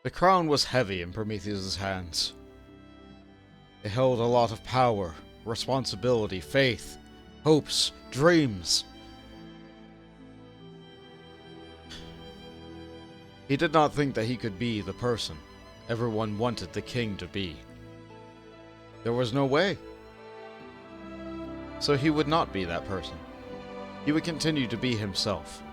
The crown was heavy in Prometheus's hands. It held a lot of power, responsibility, faith, hopes, dreams. He did not think that he could be the person everyone wanted the king to be. There was no way. So he would not be that person. He would continue to be himself.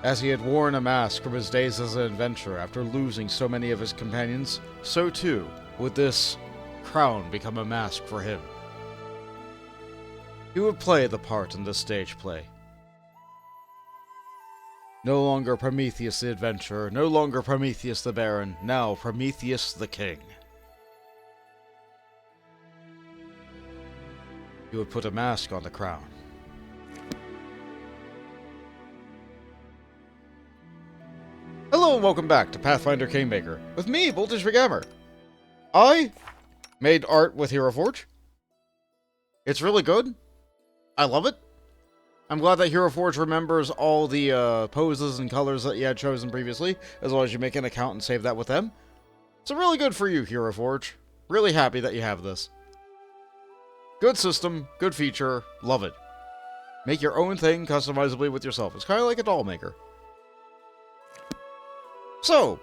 As he had worn a mask from his days as an adventurer after losing so many of his companions, so too would this crown become a mask for him. He would play the part in this stage play. No longer Prometheus the adventurer, no longer Prometheus the Baron, now Prometheus the King. He would put a mask on the crown. Hello and welcome back to Pathfinder Kingmaker, with me, McGammar. I made art with Hero Forge. It's really good. I love it. I'm glad that Hero Forge remembers all the poses and colors that you had chosen previously, as well as you make an account and save that with them. So really good for you, Hero Forge. Really happy that you have this. Good system, good feature, love it. Make your own thing customizably with yourself. It's kind of like a doll maker. So,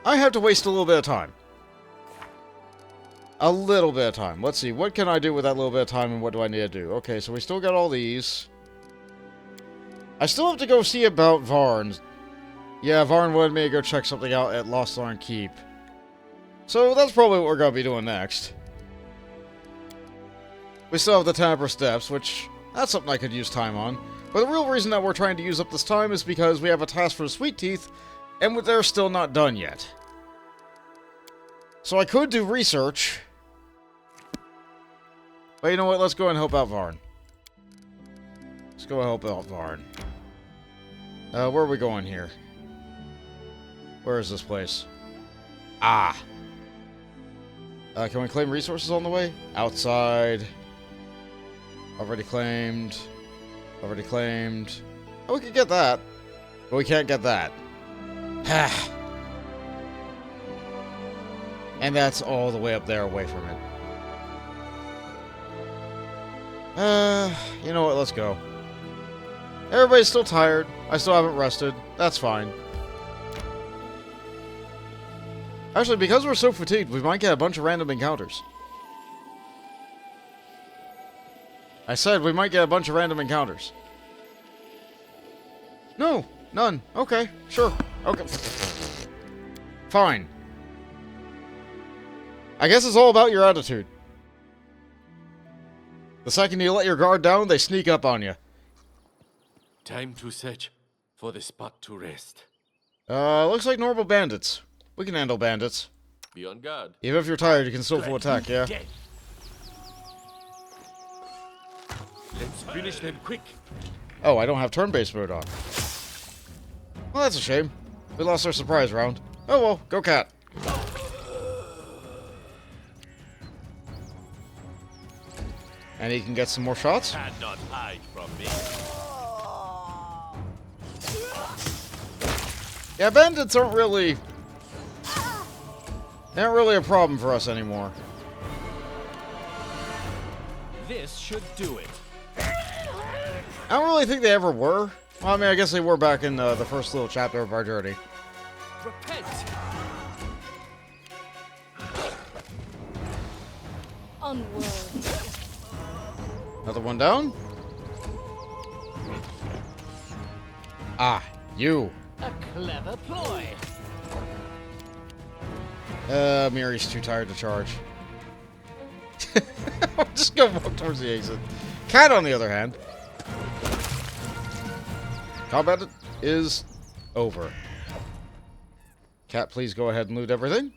I have to waste a little bit of time. A little bit of time. Let's see, what can I do with that little bit of time and what do I need to do? Okay, so we still got all these. I still have to go see about Varn. Yeah, Varn wanted me to go check something out at Lostlarn Keep. So that's probably what we're going to be doing next. We still have the Temper Steps, which, that's something I could use time on. But the real reason that we're trying to use up this time is because we have a task for the Sweet Teeth, and they're still not done yet. So I could do research. But you know what, let's go and help out Varn. Let's go help out Varn. Where are we going here? Where is this place? Ah! Can we claim resources on the way? Outside. Already claimed. Already claimed. Oh, we could get that. But we can't get that. Ha! And that's all the way up there away from it. You know what, let's go. Everybody's still tired. I still haven't rested. That's fine. Actually, because we're so fatigued, we might get a bunch of random encounters. I said we might get a bunch of random encounters. No, none. Okay, sure. Okay. Fine. I guess it's all about your attitude. The second you let your guard down, they sneak up on you. Time to search for the spot to rest. Looks like normal bandits. We can handle bandits. Be on guard. Even if you're tired, you can still full attack, yeah? Let's finish them quick. Oh, I don't have turn-based mode on. Well, that's a shame. We lost our surprise round. Oh well, go cat. And he can get some more shots? Cannot hide from me. Yeah, bandits aren't really... They aren't really a problem for us anymore. This should do it. I don't really think they ever were. Well, I mean, I guess they were back in the first little chapter of our journey. Repent. Onward. Another one down. Ah, you. A clever ploy. Miri's too tired to charge. I'm just gonna walk towards the exit. Cat, on the other hand. Combat is over. Cat, please go ahead and loot everything.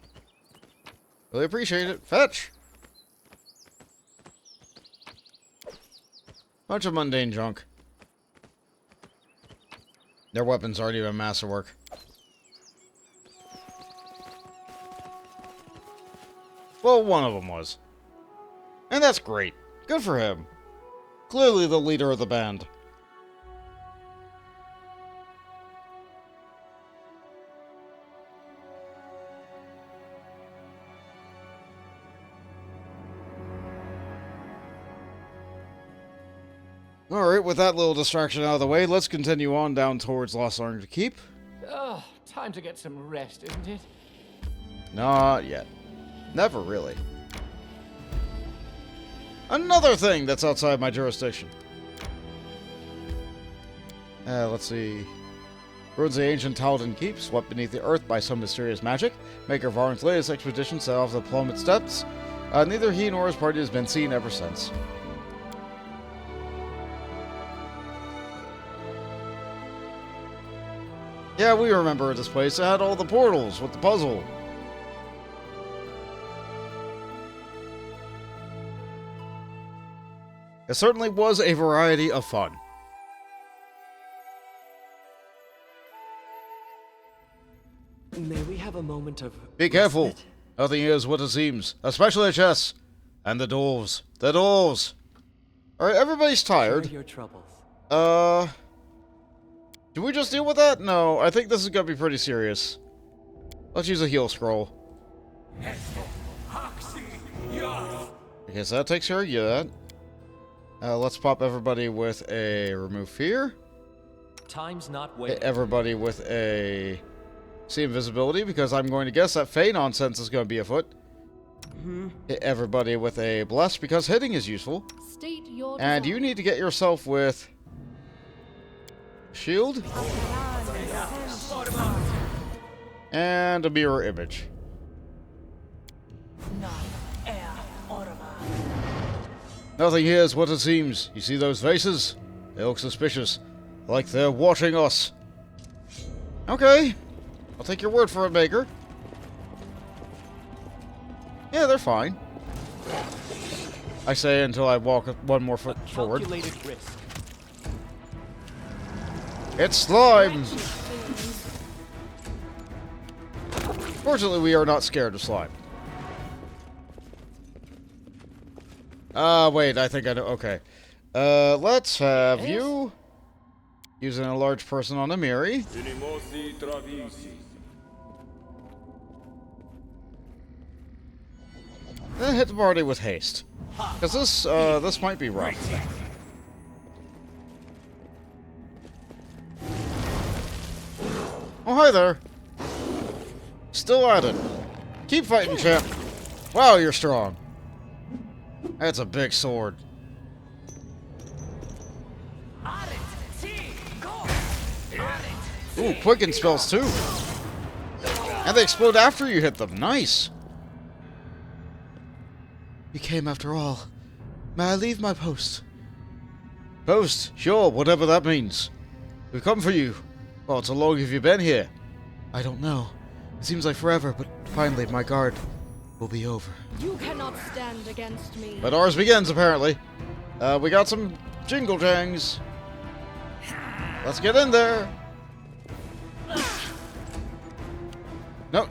Really appreciate it. Fetch! Bunch of mundane junk. Their weapons aren't even masterwork. Well, one of them was. And that's great. Good for him. Clearly the leader of the band. Alright, with that little distraction out of the way, let's continue on down towards Lostlarn Keep. Oh, time to get some rest, isn't it? Not yet. Never really. Another thing that's outside my jurisdiction. Let's see. Ruins of the ancient Taldan Keep, swept beneath the earth by some mysterious magic. Maker Varn's latest expedition set off the plummet's depths. Neither he nor his party has been seen ever since. Yeah, we remember this place. It had all the portals with the puzzle. It certainly was a variety of fun. May we have a moment of... Be careful. respite? Nothing is what it seems. Especially chests. And the doors. The doors. Alright, everybody's tired. Share your troubles. Do we just deal with that? No, I think this is gonna be pretty serious. Let's use a heal scroll. Okay, so that takes care of that. Let's pop everybody with a remove fear. Time's not Hit waiting. everybody with a see invisibility, because I'm going to guess that Fey nonsense is going to be afoot. Hit everybody with a bless, because hitting is useful. State your And desire. you need to get yourself with shield and a mirror image. Nothing here is what it seems. You see those faces? They look suspicious, like they're watching us. Okay, I'll take your word for it, Maker. Yeah, they're fine. I say until I walk one more foot forward. Calculated risk. It's slime! Fortunately, we are not scared of slime. Wait, I think I know. Okay. Let's have you using a large person on a Miri. Then hit the party with haste. Because this might be rough. Oh, hi there. Still at it. Keep fighting, champ. Wow, you're strong. That's a big sword. Ooh, quicken spells too. And they explode after you hit them. Nice. You came after all. May I leave my post? Post? Sure, whatever that means. We've come for you. Well, how long have you been here? I don't know. It seems like forever, but finally my guard will be over. You cannot stand against me. But ours begins, apparently. We got some jingle jangs. Let's get in there. No,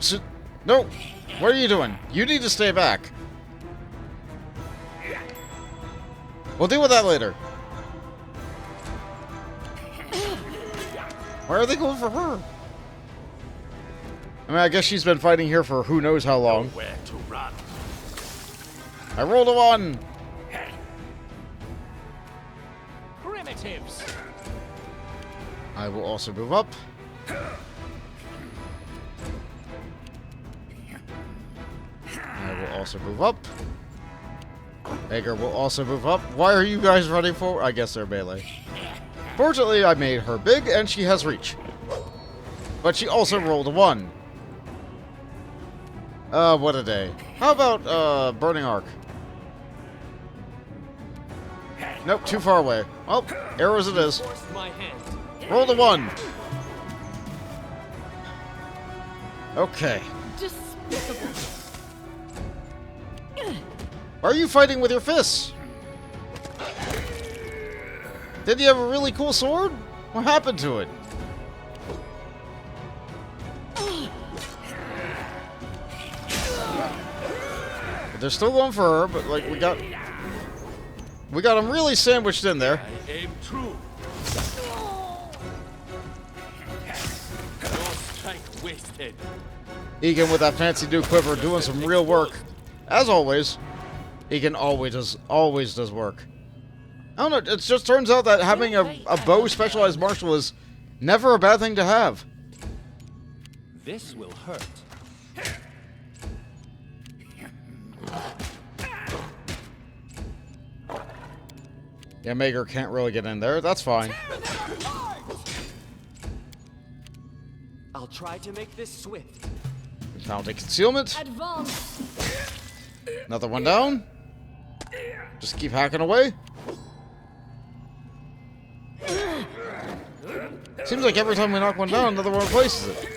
no. What are you doing? You need to stay back. We'll deal with that later. Why are they going for her? I mean, I guess she's been fighting here for who knows how long. Where to run? I rolled a 1. Primitives. I will also move up. I will also move up. Maegar will also move up. Why are you guys running forward? I guess they're melee. Fortunately, I made her big, and she has reach. But she also rolled a 1. What a day. How about, Burning Arc? Nope, too far away. Well, arrows it is. Forced my hand. Roll the 1. Okay. Despicable. Why are you fighting with your fists? Did you have a really cool sword? What happened to it? They're still going for her, but like we got them really sandwiched in there. I aim true. No strike wasted. Egan with that fancy new quiver doing some real work. As always, Egan always does work. I don't know, it just turns out that having a bow specialized martial is never a bad thing to have. This will hurt. Yeah, Maegar can't really get in there. That's fine. I'll try to make this swift. We found a concealment. Advance. Another one down. Just keep hacking away. Seems like every time we knock one down, another one replaces it.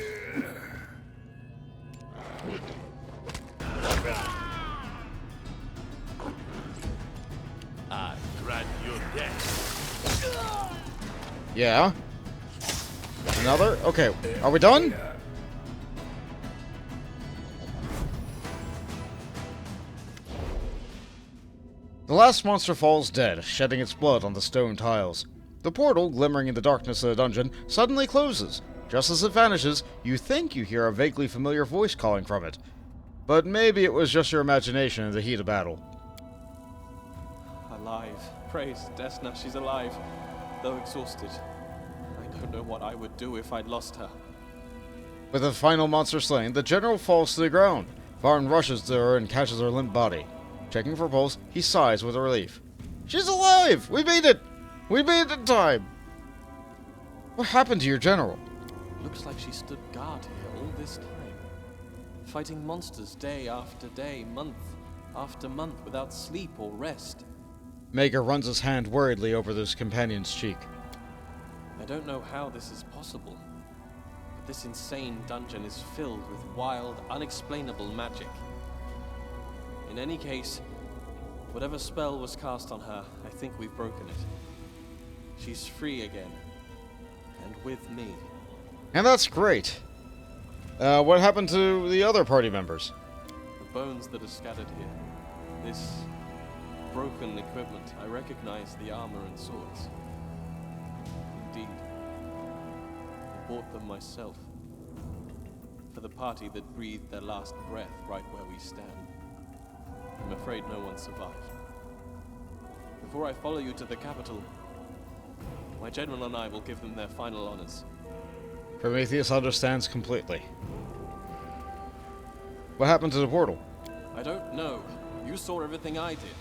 I grant your death. Yeah. Another? Okay, are we done? The last monster falls dead, shedding its blood on the stone tiles. The portal, glimmering in the darkness of the dungeon, suddenly closes. Just as it vanishes, you think you hear a vaguely familiar voice calling from it. But maybe it was just your imagination in the heat of battle. Alive. Praise Desna, she's alive. Though exhausted. I don't know what I would do if I'd lost her. With the final monster slain, the general falls to the ground. Varn rushes to her and catches her limp body. Checking for pulse, he sighs with relief. She's alive! We made it! We made it in time! What happened to your general? Looks like she stood guard here all this time. Fighting monsters day after day, month after month, without sleep or rest. Maegar runs his hand worriedly over his companion's cheek. I don't know how this is possible, but this insane dungeon is filled with wild, unexplainable magic. In any case, whatever spell was cast on her, I think we've broken it. She's free again, and with me. And that's great. What happened to the other party members? The bones that are scattered here, this broken equipment, I recognize the armor and swords. Indeed, I bought them myself, for the party that breathed their last breath right where we stand. I'm afraid no one survived. Before I follow you to the capital, my general and I will give them their final honors. Prometheus understands completely. What happened to the portal? I don't know. You saw everything I did.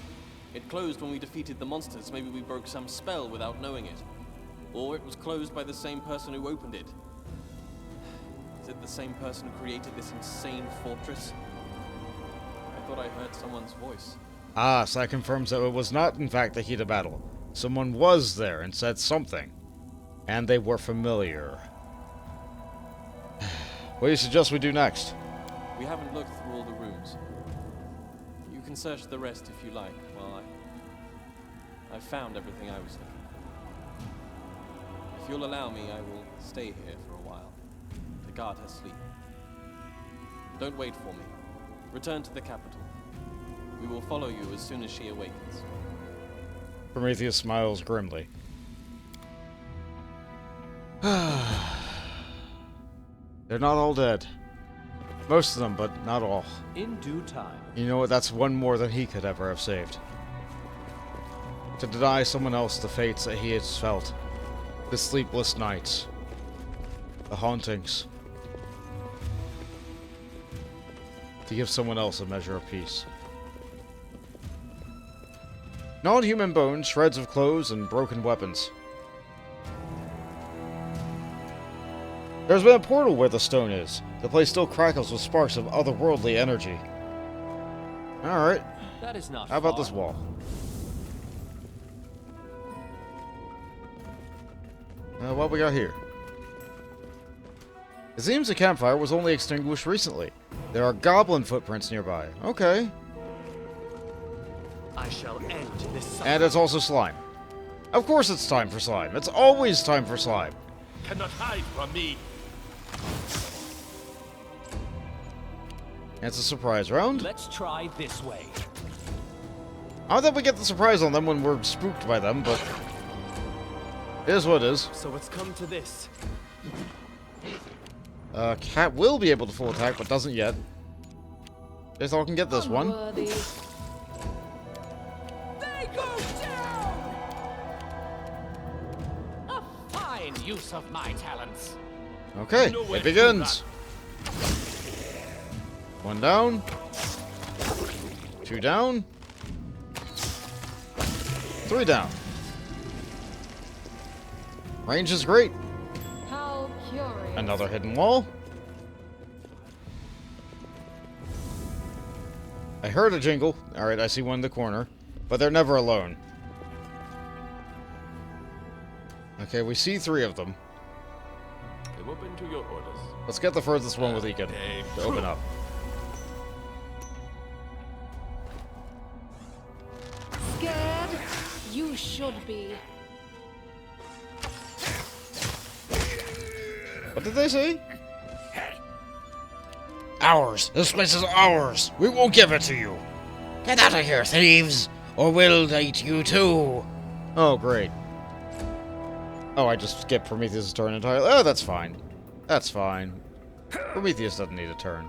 It closed when we defeated the monsters. Maybe we broke some spell without knowing it. Or it was closed by the same person who opened it. Is it the same person who created this insane fortress? I thought I heard someone's voice. Ah, so that confirms that it was not, in fact, the heat of battle. Someone was there and said something. And they were familiar. What do you suggest we do next? We haven't looked through all the rooms. You can search the rest if you like, while I found everything I was looking for. If you'll allow me, I will stay here for a while, to guard her sleep. Don't wait for me. Return to the capital. We will follow you as soon as she awakens. Prometheus smiles grimly. They're not all dead. Most of them, but not all. In due time. You know what? That's one more than he could ever have saved. To deny someone else the fates that he has felt. The sleepless nights. The hauntings. To give someone else a measure of peace. Non-human bones, shreds of clothes, and broken weapons. There's been a portal where the stone is. The place still crackles with sparks of otherworldly energy. Alright. That is not How about far. this wall? What we got here? It seems the campfire was only extinguished recently. There are goblin footprints nearby. Okay. I shall end this. And it's also slime. Of course it's time for slime. It's always time for slime. Cannot hide from me. It's a surprise round. Let's try this way. I thought we get the surprise on them when we're spooked by them, but it is what it is. So it's come to this. Cat will be able to full attack, but doesn't yet. Guess I can get this one. Unworthy. They go down! use of my talents. Okay, Nowhere it to begins. One down. Two down. Three down. Range is great. How curious. Another hidden wall. I heard a jingle. Alright, I see one in the corner. But they're never alone. Okay, we see three of them. I'm open to your orders. Let's get the furthest one with Ekin to open up. Scared? You should be. What did they say? Ours. This place is ours. We won't give it to you. Get out of here, thieves, or we'll eat you too. Oh, great. Oh, I just skipped Prometheus' turn entirely. Oh, that's fine. That's fine. Prometheus doesn't need a turn.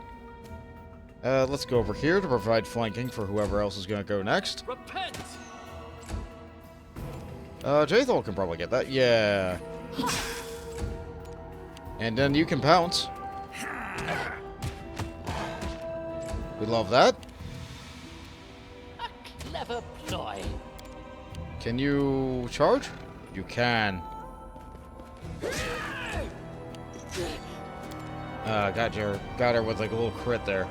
Let's go over here to provide flanking for whoever else is going to go next. Repent! Jathol can probably get that. Yeah. And then you can pounce. We love that. A clever ploy. Can you charge? You can. Got her with like a little crit there.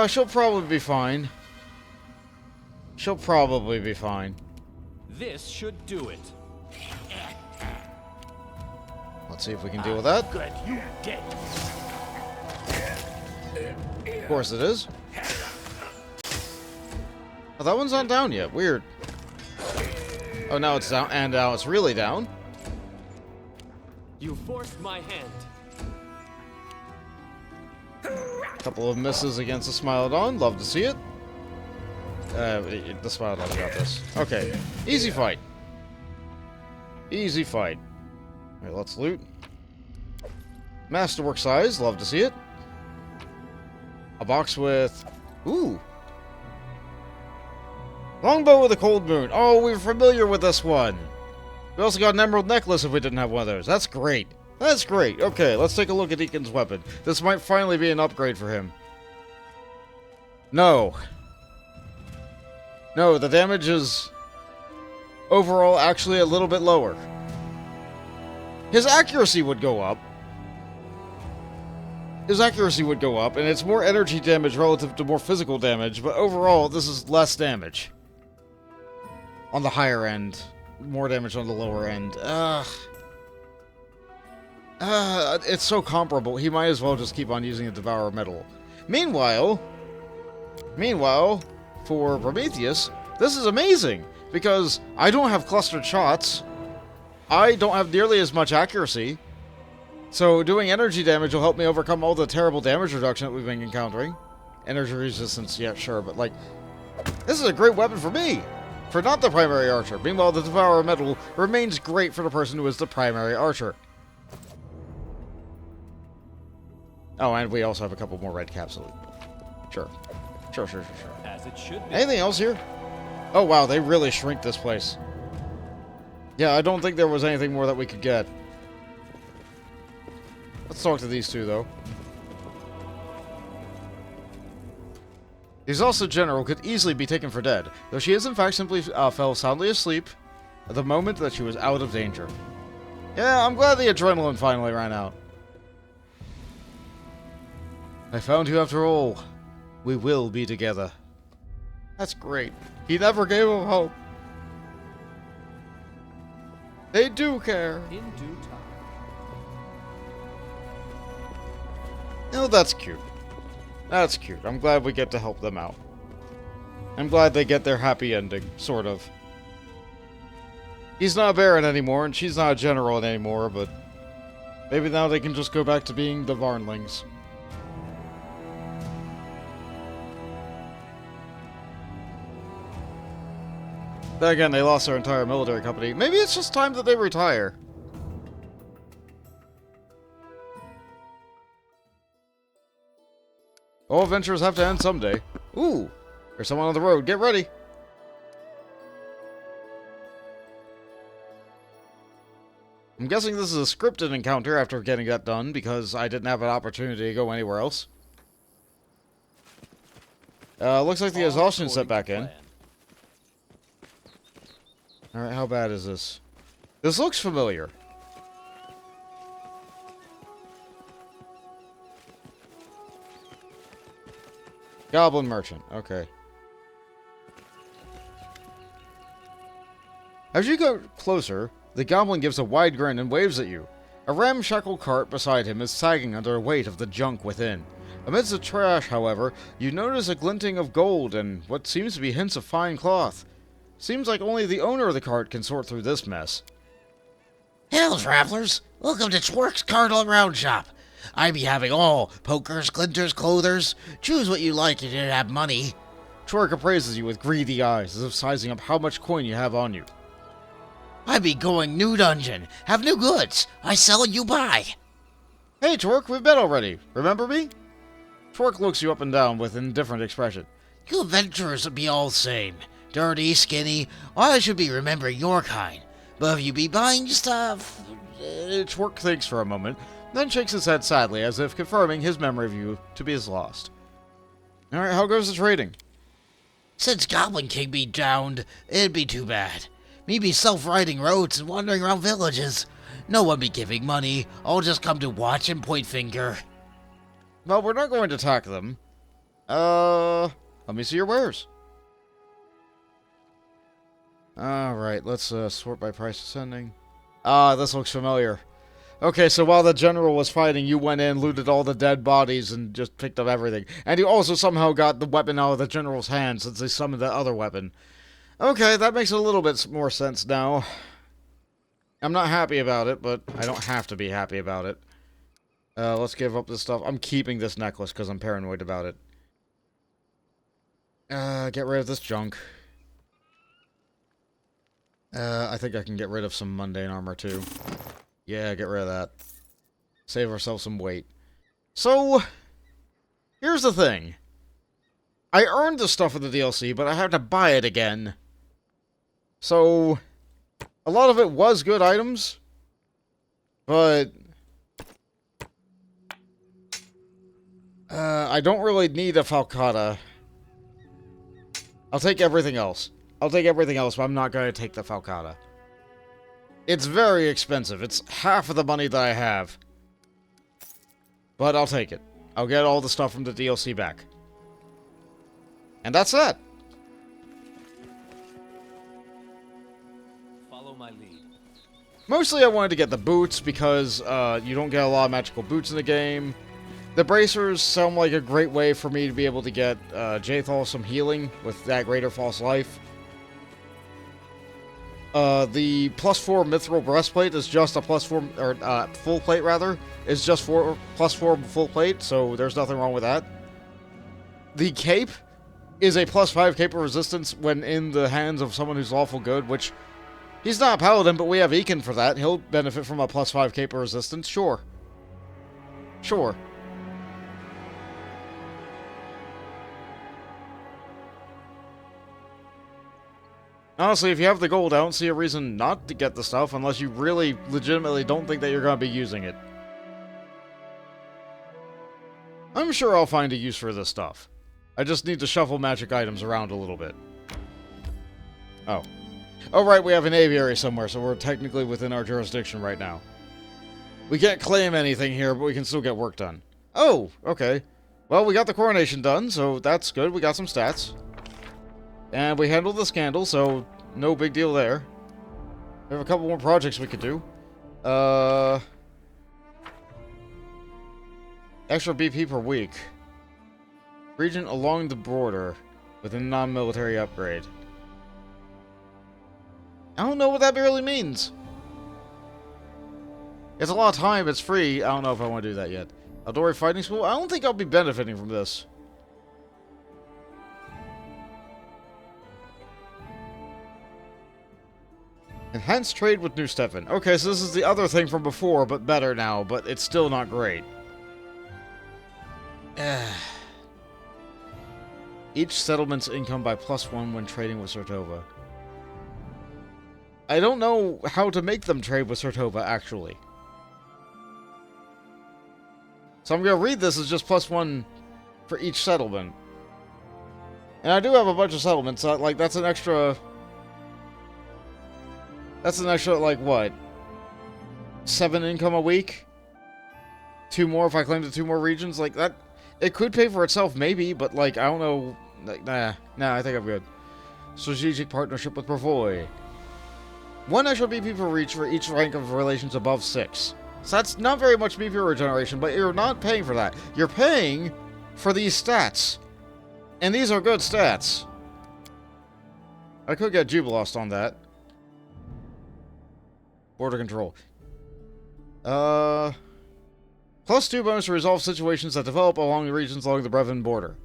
She'll probably be fine. She'll probably be fine. This should do it. Let's see if we can deal with that. Good, you dead. Of course it is. Oh, that one's not down yet. Weird. Oh, now it's down, and now it's really down. You forced my hand. Couple of misses against the Smilodon. Love to see it. The Smilodon's got this. Okay. Easy fight. Easy fight. Alright, let's loot. Masterwork size. Love to see it. A box with... Ooh. Longbow with a cold moon. Oh, we're familiar with this one. We also got an emerald necklace if we didn't have one of those. That's great. That's great. Okay, let's take a look at Eakin's weapon. This might finally be an upgrade for him. No. No, the damage is overall actually a little bit lower. His accuracy would go up. His accuracy would go up, and it's more energy damage relative to more physical damage, but overall, this is less damage. On the higher end. More damage on the lower end. It's so comparable. He might as well just keep on using a Devourer Metal. Meanwhile, for Prometheus, this is amazing, because I don't have clustered shots. I don't have nearly as much accuracy. So doing energy damage will help me overcome all the terrible damage reduction that we've been encountering. Energy resistance, yeah, sure, but like, this is a great weapon for me, for not the primary archer. Meanwhile, the Devourer Metal remains great for the person who is the primary archer. Oh, and we also have a couple more red caps. Sure. Sure. As it should be. Anything else here? Oh, wow, they really shrink this place. Yeah, I don't think there was anything more that we could get. Let's talk to these two, though. The exhausted general could easily be taken for dead, though she is in fact simply fell soundly asleep at the moment that she was out of danger. Yeah, I'm glad the adrenaline finally ran out. I found you after all. We will be together. That's great. He never gave up hope. They do care. In due time. Oh, that's cute. That's cute. I'm glad we get to help them out. I'm glad they get their happy ending, sort of. He's not a Baron anymore, and she's not a General anymore, but maybe now they can just go back to being the Varnlings. Then again, they lost their entire military company. Maybe it's just time that they retire. All adventures have to end someday. Ooh, there's someone on the road. Get ready. I'm guessing this is a scripted encounter after getting that done, because I didn't have an opportunity to go anywhere else. Looks like the exhaustion set back in. Alright, how bad is this? This looks familiar. Goblin Merchant, okay. As you go closer, the goblin gives a wide grin and waves at you. A ramshackle cart beside him is sagging under the weight of the junk within. Amidst the trash, however, you notice a glinting of gold and what seems to be hints of fine cloth. Seems like only the owner of the cart can sort through this mess. Hello, travelers. Welcome to Twerk's Cardinal Round Shop. I be having all pokers, glinters, clothers. Choose what you like if you have money. Twerk appraises you with greedy eyes, as if sizing up how much coin you have on you. I be going new dungeon. Have new goods. I sell and you buy. Hey, Twerk, we've met already. Remember me? Twerk looks you up and down with an indifferent expression. You adventurers be all same. Dirty, skinny. I should be remembering your kind. But if you be buying stuff... Twerk thinks for a moment, then shakes his head sadly, as if confirming his memory of you to be as lost. Alright, how goes the trading? Since Goblin King be downed, it'd be too bad. Me be self-riding roads and wandering around villages. No one be giving money. I'll just come to watch and point finger. Well, we're not going to attack them. Let me see your wares. Alright, let's sort by price ascending. This looks familiar. Okay, so while the general was fighting, you went in, looted all the dead bodies, and just picked up everything. And you also somehow got the weapon out of the general's hand, since they summoned that other weapon. Okay, that makes a little bit more sense now. I'm not happy about it, but I don't have to be happy about it. Let's give up this stuff. I'm keeping this necklace, because I'm paranoid about it. Get rid of this junk. I think I can get rid of some mundane armor, too. Yeah, get rid of that. Save ourselves some weight. So, here's the thing. I earned the stuff in the DLC, but I had to buy it again. So, a lot of it was good items, but I don't really need a Falcata. I'll take everything else. I'll take everything else, but I'm not going to take the Falcata. It's very expensive. It's half of the money that I have. But I'll take it. I'll get all the stuff from the DLC back. And that's that. Follow my lead. Mostly I wanted to get the boots because you don't get a lot of magical boots in the game. The bracers sound like a great way for me to be able to get Jathal some healing with that greater false life. The +4 mithril breastplate is just a +4, or full plate rather, is just +4 full plate, so there's nothing wrong with that. The cape is a +5 cape of resistance when in the hands of someone who's lawful good, which, he's not a paladin, but we have Ekin for that. He'll benefit from a +5 cape of resistance, sure. Sure. Honestly, if you have the gold, I don't see a reason not to get the stuff unless you really legitimately don't think that you're going to be using it. I'm sure I'll find a use for this stuff. I just need to shuffle magic items around a little bit. Oh. Oh, right, we have an aviary somewhere, so we're technically within our jurisdiction right now. We can't claim anything here, but we can still get work done. Oh, okay. Well, we got the coronation done, so that's good. We got some stats. And we handled the scandal, so no big deal there. We have a couple more projects we could do. Extra BP per week. Region along the border with a non-military upgrade. I don't know what that really means. It's a lot of time, it's free. I don't know if I want to do that yet. Aldori Fighting School? I don't think I'll be benefiting from this. Enhanced trade with New Stefan. Okay, so this is the other thing from before, but better now, but it's still not great. Each settlement's income by +1 when trading with Sortova. I don't know how to make them trade with Sartoba, actually. So I'm going to read this as just +1 for each settlement. And I do have a bunch of settlements, so, like, that's an extra... That's an extra, like, what? 7 income a week? 2 more if I claim the 2 more regions? Like, that... It could pay for itself, maybe, but, like, I don't know... Like, nah, I think I'm good. Strategic partnership with Bravoy. 1 extra BP per reach for each rank of relations above 6. So that's not very much BP regeneration, but you're not paying for that. You're paying for these stats. And these are good stats. I could get Jubilost on that. Border control. +2 bonus to resolve situations that develop along the regions along the Brevin border.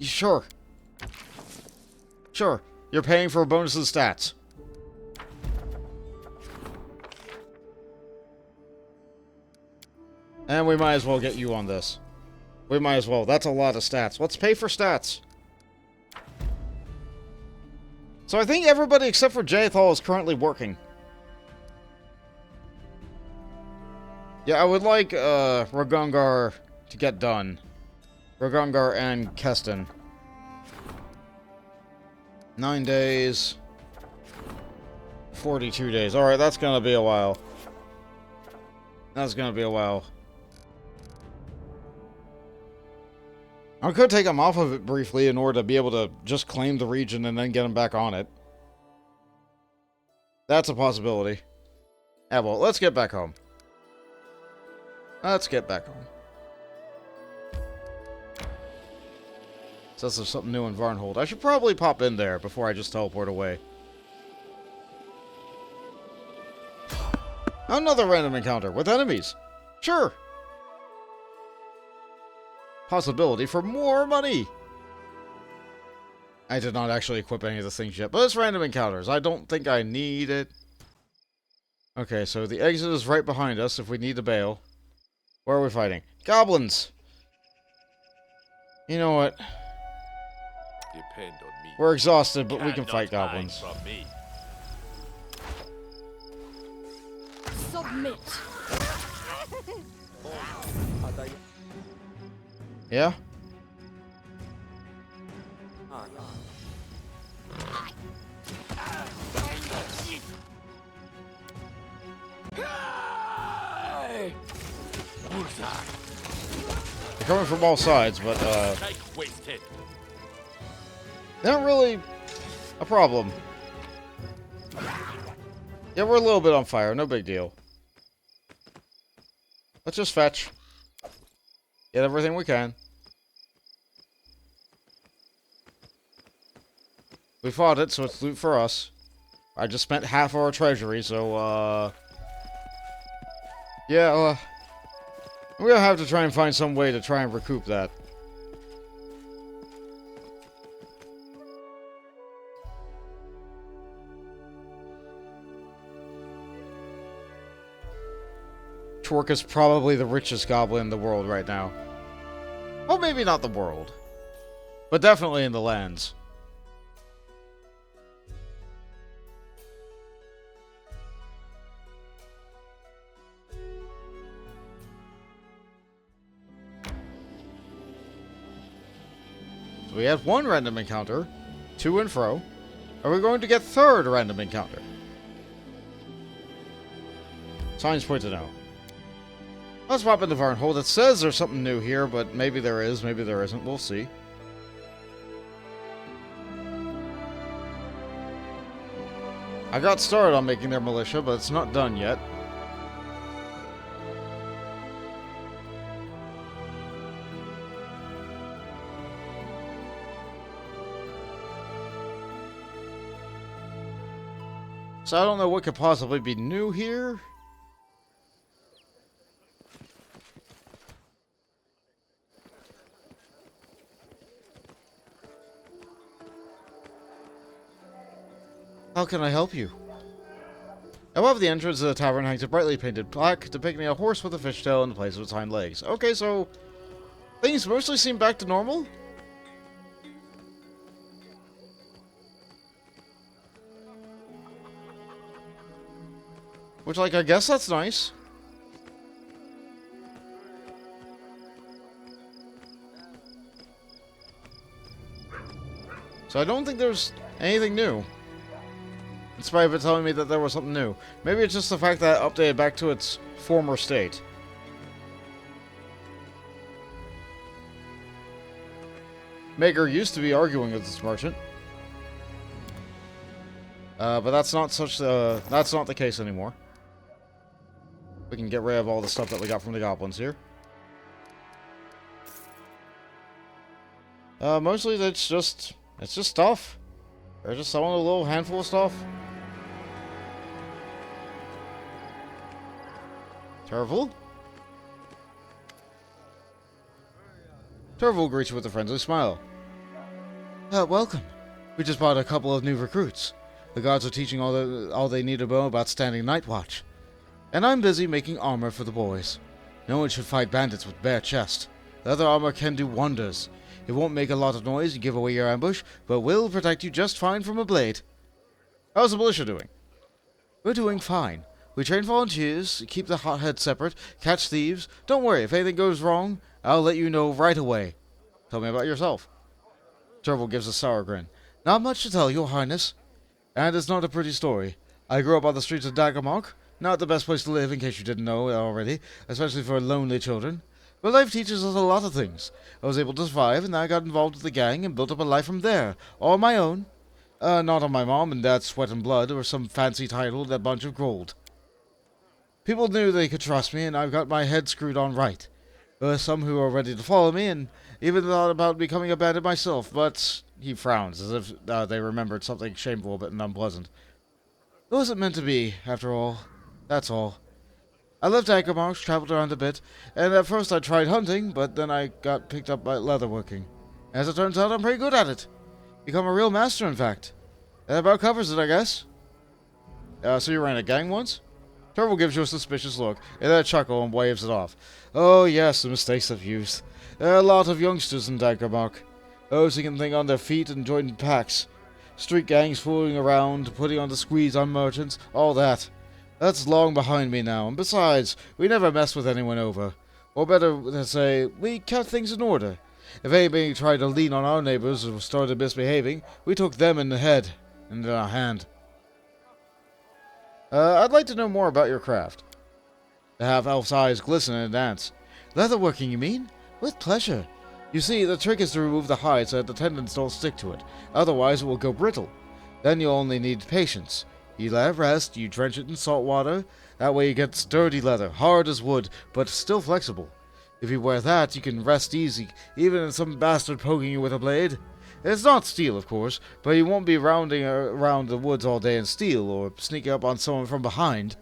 Sure. Sure. You're paying for bonuses stats. And we might as well get you on this. We might as well. That's a lot of stats. Let's pay for stats. So I think everybody except for Jaethal is currently working. Yeah, I would like Ragungar to get done. Ragungar and Keston. 9 days. 42 days. Alright, that's gonna be a while. That's gonna be a while. I could take him off of it briefly in order to be able to just claim the region and then get him back on it. That's a possibility. Yeah, well, let's get back home. Let's get back home. Says there's something new in Varnhold. I should probably pop in there before I just teleport away. Another random encounter with enemies. Sure. Possibility for more money. I did not actually equip any of the things yet, but it's random encounters. I don't think I need it. Okay, so the exit is right behind us if we need to bail. Where are we fighting? Goblins! You know what? Depend on me. We're exhausted, but we can Cannot fight hide goblins. from me. Submit. Yeah? They're coming from all sides, but, Wasted. not really a problem. Yeah, we're a little bit on fire. No big deal. Let's just fetch. Get everything we can. We fought it, so it's loot for us. I just spent half our treasury, so, yeah, we're gonna have to try and find some way to try and recoup that. Twerk is probably the richest goblin in the world right now. Well, maybe not the world. But definitely in the lands. So we had 1 random encounter. To and fro. Are we going to get 3rd random encounter? Signs point to no. Let's pop into Varnhold. It says there's something new here, but maybe there is, maybe there isn't. We'll see. I got started on making their militia, but it's not done yet. So I don't know what could possibly be new here. How can I help you? Above the entrance of the tavern hangs a brightly painted plaque depicting a horse with a fishtail in place of its hind legs. Okay, so things mostly seem back to normal? Which, like, I guess that's nice. So I don't think there's anything new. In spite of it telling me that there was something new. Maybe it's just the fact that it updated back to its former state. Maegar used to be arguing with this merchant. But that's not the case anymore. We can get rid of all the stuff that we got from the goblins here. Mostly it's just stuff. They're just selling a little handful of stuff. Tirval? Tirval greets you with a friendly smile. Welcome. We just bought a couple of new recruits. The guards are teaching all they need to know about standing night watch. And I'm busy making armor for the boys. No one should fight bandits with bare chest. Leather armor can do wonders. It won't make a lot of noise and give away your ambush, but will protect you just fine from a blade. How's the militia doing? We're doing fine. We train volunteers, keep the hotheads separate, catch thieves. Don't worry, if anything goes wrong, I'll let you know right away. Tell me about yourself. Tirval gives a sour grin. Not much to tell, your highness. And it's not a pretty story. I grew up on the streets of Daggermark. Not the best place to live, in case you didn't know already, especially for lonely children. But life teaches us a lot of things. I was able to survive, and I got involved with the gang and built up a life from there, all on my own. Not on my mom and dad's sweat and blood, or some fancy title and a bunch of gold. People knew they could trust me, and I've got my head screwed on right. There were some who were ready to follow me, and even thought about becoming a bandit myself, but he frowns, as if they remembered something shameful but unpleasant. It wasn't meant to be, after all. That's all. I left Anchormarks, traveled around a bit, and at first I tried hunting, but then I got picked up by leatherworking. As it turns out, I'm pretty good at it. Become a real master, in fact. That about covers it, I guess. So you ran a gang once? Tirval gives you a suspicious look, and then a chuckle and waves it off. Oh yes, the mistakes of youth. There are a lot of youngsters in Anchormark. Those who can think on their feet and join packs. Street gangs fooling around, putting on the squeeze on merchants, all that. That's long behind me now, and besides, we never mess with anyone over. Or better to say, we kept things in order. If anybody tried to lean on our neighbors or started misbehaving, we took them in the head, and in our hand. I'd like to know more about your craft. The half-elf's eyes glisten and dance. Leatherworking, you mean? With pleasure. You see, the trick is to remove the hide so that the tendons don't stick to it. Otherwise, it will go brittle. Then you'll only need patience. You let it rest, you drench it in salt water. That way you get sturdy leather, hard as wood, but still flexible. If you wear that, you can rest easy, even in some bastard poking you with a blade. It's not steel, of course, but you won't be rounding around the woods all day in steel, or sneaking up on someone from behind.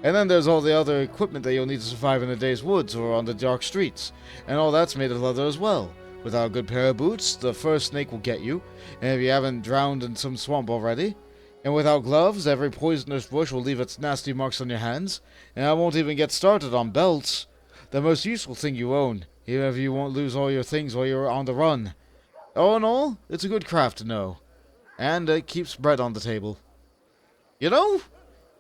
And then there's all the other equipment that you'll need to survive in the day's woods or on the dark streets. And all that's made of leather as well. Without a good pair of boots, the first snake will get you, and if you haven't drowned in some swamp already. And without gloves, every poisonous bush will leave its nasty marks on your hands. And I won't even get started on belts. The most useful thing you own, even if you won't lose all your things while you're on the run. All in all, it's a good craft to know. And it keeps bread on the table. You know,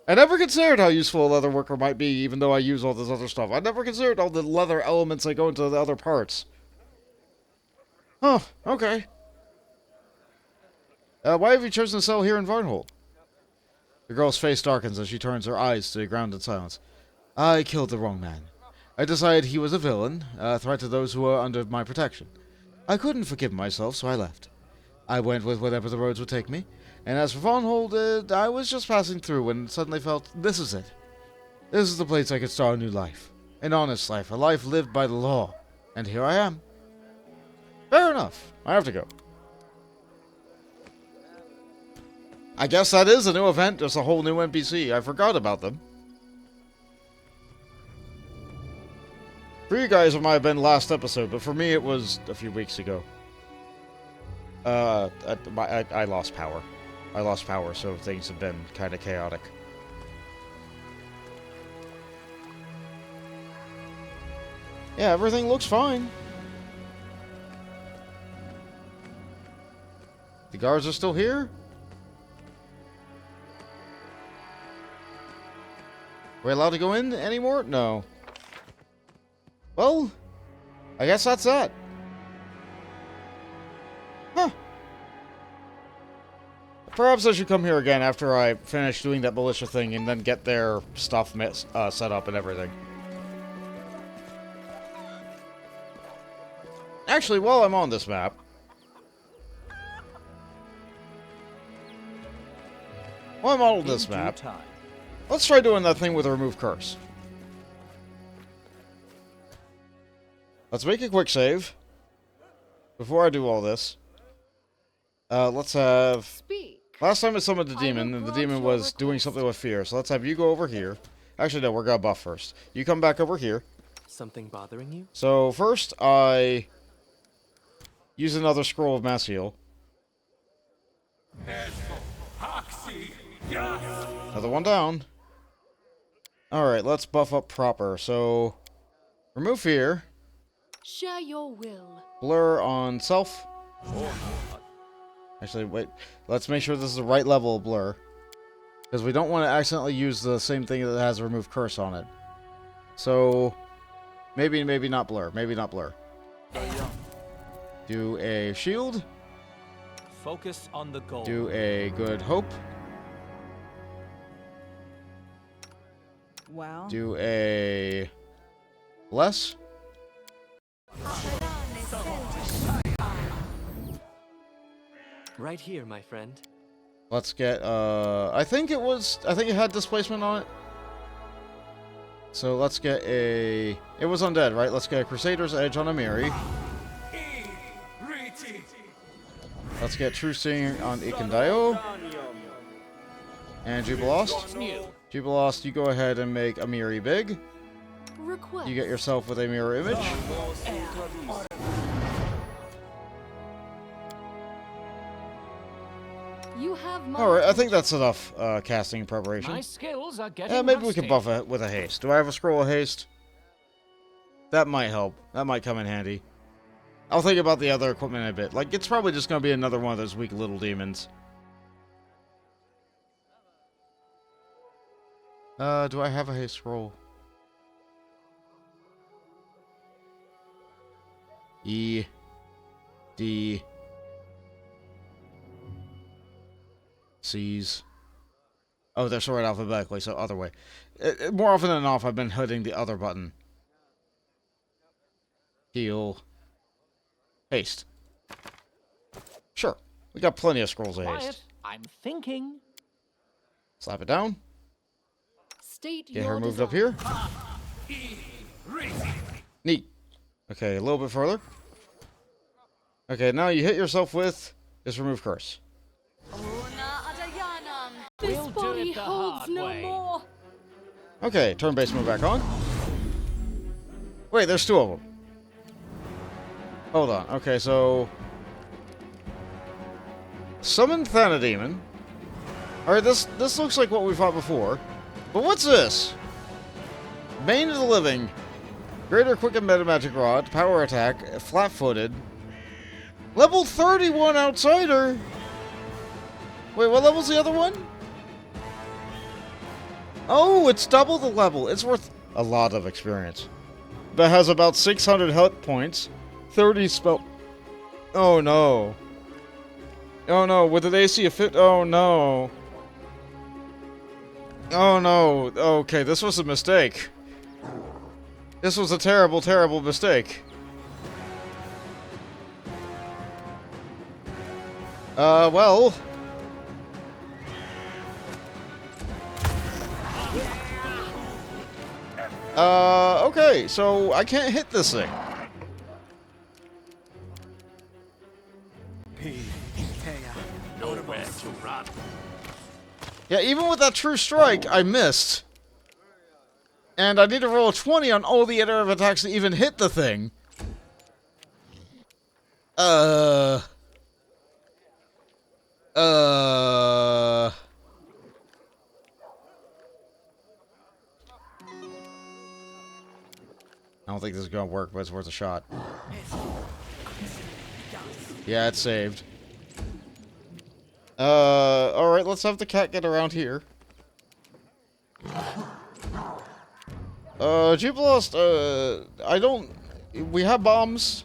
I never considered how useful a leather worker might be, even though I use all this other stuff. I never considered all the leather elements that go into the other parts. Huh, okay. Why have you chosen to settle here in Varnhold? The girl's face darkens as she turns her eyes to the ground in silence. I killed the wrong man. I decided he was a villain, a threat to those who were under my protection. I couldn't forgive myself, so I left. I went with whatever the roads would take me, and as for Varnhold, I was just passing through and suddenly felt, this is it. This is the place I could start a new life. An honest life, a life lived by the law. And here I am. Fair enough. I have to go. I guess that is a new event, just a whole new NPC. I forgot about them. For you guys, it might have been last episode, but for me, it was a few weeks ago. I lost power. I lost power, so things have been kind of chaotic. Yeah, everything looks fine. The guards are still here? we allowed to go in anymore? No. Well, I guess that's that. Huh. Perhaps I should come here again after I finish doing that militia thing and then get their stuff set up and everything. Actually, while I'm on this map, let's try doing that thing with remove curse. Let's make a quick save. Before I do all this, let's have... Speak. Last time I summoned the demon, and the demon was doing something with fear, so let's have you go over here. Actually, no, we're gonna buff first. You come back over here. Something bothering you? So, first, I use another scroll of mass heal. Another one down. Alright, let's buff up proper. So, remove fear. Share your will. Blur on self. Actually, wait. Let's make sure this is the right level of blur. Because we don't want to accidentally use the same thing that has remove curse on it. So, maybe not blur. Maybe not blur. Do a shield. Focus on the goal. Do a good hope. Wow. Do a bless. Right here, my friend. Let's get, I think it had displacement on it. So let's get it was undead, right? Let's get a Crusader's Edge on Amiri. Let's get True Seeing on Ikandayo. And Jubilost. Jubilost, you go ahead and make Amiri big. Request. You get yourself with a mirror image. You have my Alright, I think that's enough casting preparation. My skills are getting Maybe we can rusty. buff it with a haste. Do I have a scroll of haste? That might help. That might come in handy. I'll think about the other equipment in a bit. Like, it's probably just going to be another one of those weak little demons. Do I have a haste scroll? E. D. C's. Oh, they're sorted alphabetically, so other way. More often than not, I've been hitting the other button. Heal. Haste. Sure. We got plenty of scrolls of Quiet. haste. I'm thinking. Slap it down. State Get your her moved desire. up here. Neat. Okay, a little bit further. Okay, now you hit yourself with this remove curse. This We'll do body it the holds hard no way. more. Okay, turn-based move back on. Wait, there's two of them. Hold on. Okay, so... Summon Thanademon. Alright, this looks like what we fought before. But what's this? Bane of the Living. Greater Quicken Meta Magic Rod. Power Attack. Flat-footed. Level 31 Outsider! Wait, what level's the other one? Oh, it's double the level. It's worth a lot of experience. That has about 600 health points. 30 spell... Oh, no. Oh, no. With an AC of 50... Oh, no. Oh, no. Okay, this was a mistake. This was a terrible, terrible mistake. Well... Okay, so I can't hit this thing. Nowhere to run. Yeah, even with that true strike, I missed. And I need to roll a 20 on all the iterative attacks to even hit the thing. I don't think this is gonna work, but it's worth a shot. Yeah, it's saved. Alright, let's have the cat get around here. Jeep Lost, I don't... We have bombs.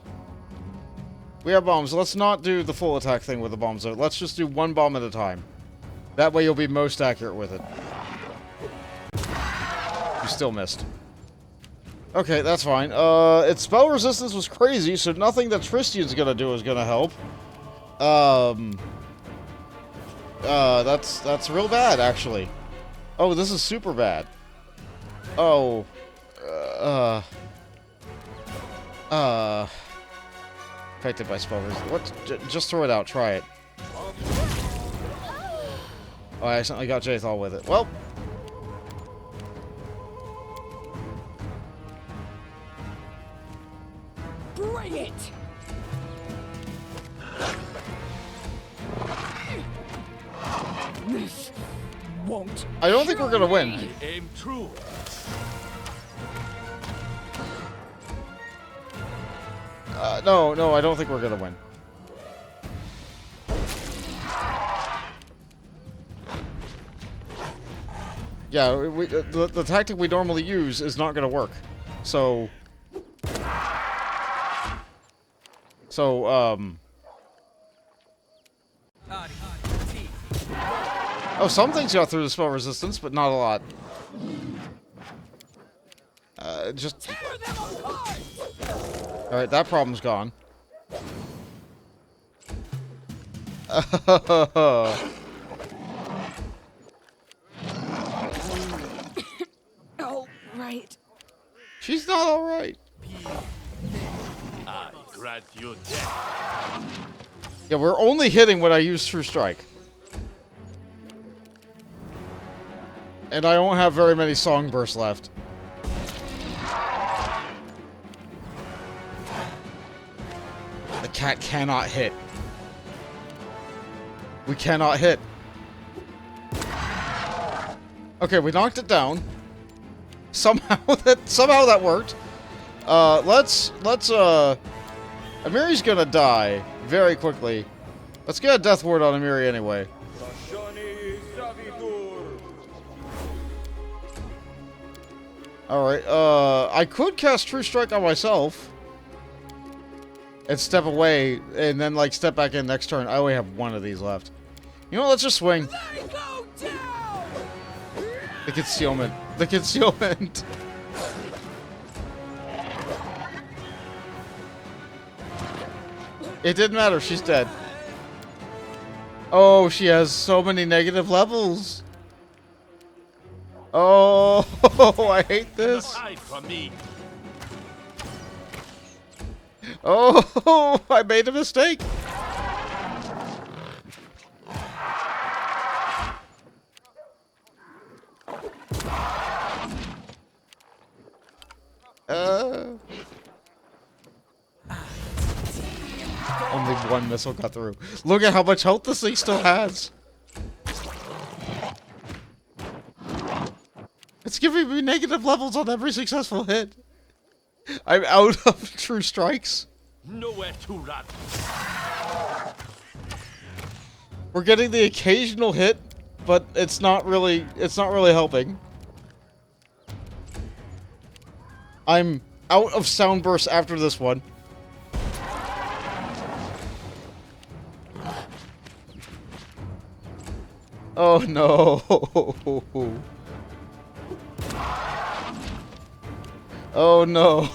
We have bombs. Let's not do the full attack thing with the bombs, though. Let's just do one bomb at a time. That way you'll be most accurate with it. You still missed. Okay, that's fine. Its spell resistance was crazy, so nothing that Tristian's gonna do is gonna help. That's real bad, actually. Oh, this is super bad. Oh. Affected by spell resistance. What? Just throw it out. Try it. Oh, I accidentally got Jathal with it. Well. Bring it! This won't. I don't think we're gonna win. Aim true. No, I don't think we're gonna win. Yeah, the tactic we normally use is not gonna work. So, oh, some things got through the spell resistance, but not a lot. Just... Alright, that problem's gone. All right. She's not alright. I grant you death. Yeah, we're only hitting when I use True Strike. And I don't have very many song bursts left. The cat cannot hit. We cannot hit. Okay, we knocked it down. Somehow that worked. Amiri's gonna die very quickly. Let's get a death ward on Amiri anyway. Alright, I could cast True Strike on myself. And step away, and then, like, step back in next turn. I only have one of these left. You know what, let's just swing. The concealment. The concealment. It didn't matter, she's dead. Oh, she has so many negative levels. Oh, I hate this. Hide from me. Oh, I made a mistake. Only one missile got through. Look at how much health this thing still has. It's giving me negative levels on every successful hit. I'm out of True Strikes. Nowhere to run. We're getting the occasional hit, but it's not really helping. I'm out of sound bursts after this one. Oh no. Oh no.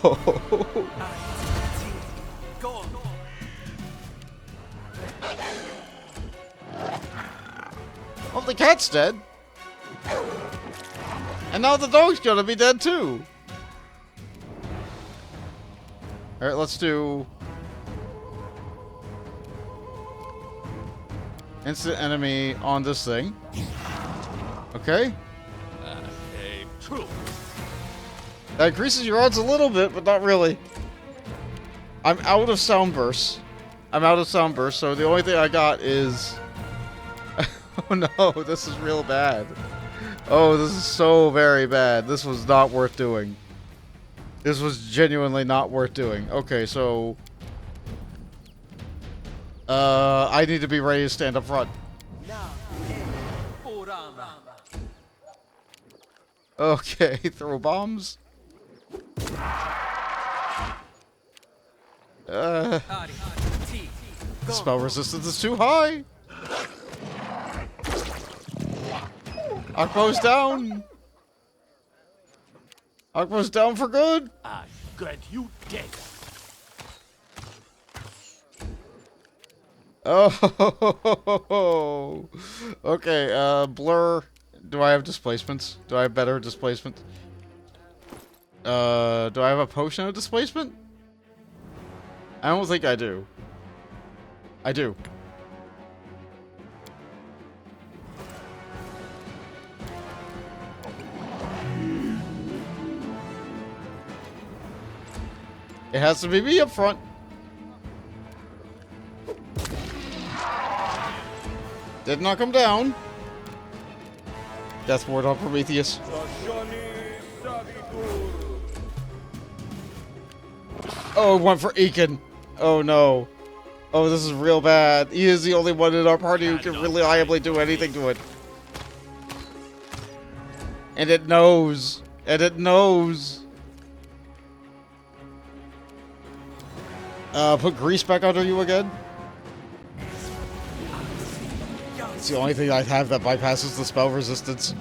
Well, the cat's dead. And now the dog's gonna be dead too. Alright, let's do instant enemy on this thing. Okay. Aim true. That increases your odds a little bit, but not really. I'm out of sound bursts. So the only thing I got is... Oh no, this is real bad. Oh, this is so very bad. This was not worth doing. This was genuinely not worth doing. Okay, so... I need to be ready to stand up front. Okay, throw bombs. Spell resistance is too high. Akbo's down. Akbo's down for good. I grant you dead. Oh, okay. Blur. Do I have displacements? Do I have better displacement? Do I have a potion of displacement? I don't think I do. I do. It has to be me up front. Did not come down. Death ward on Prometheus. Oh, it went for Ekin. Oh no. Oh, this is real bad. He is the only one in our party who can reliably do anything to it. And it knows. And it knows. Put grease back under you again. It's the only thing I have that bypasses the spell resistance.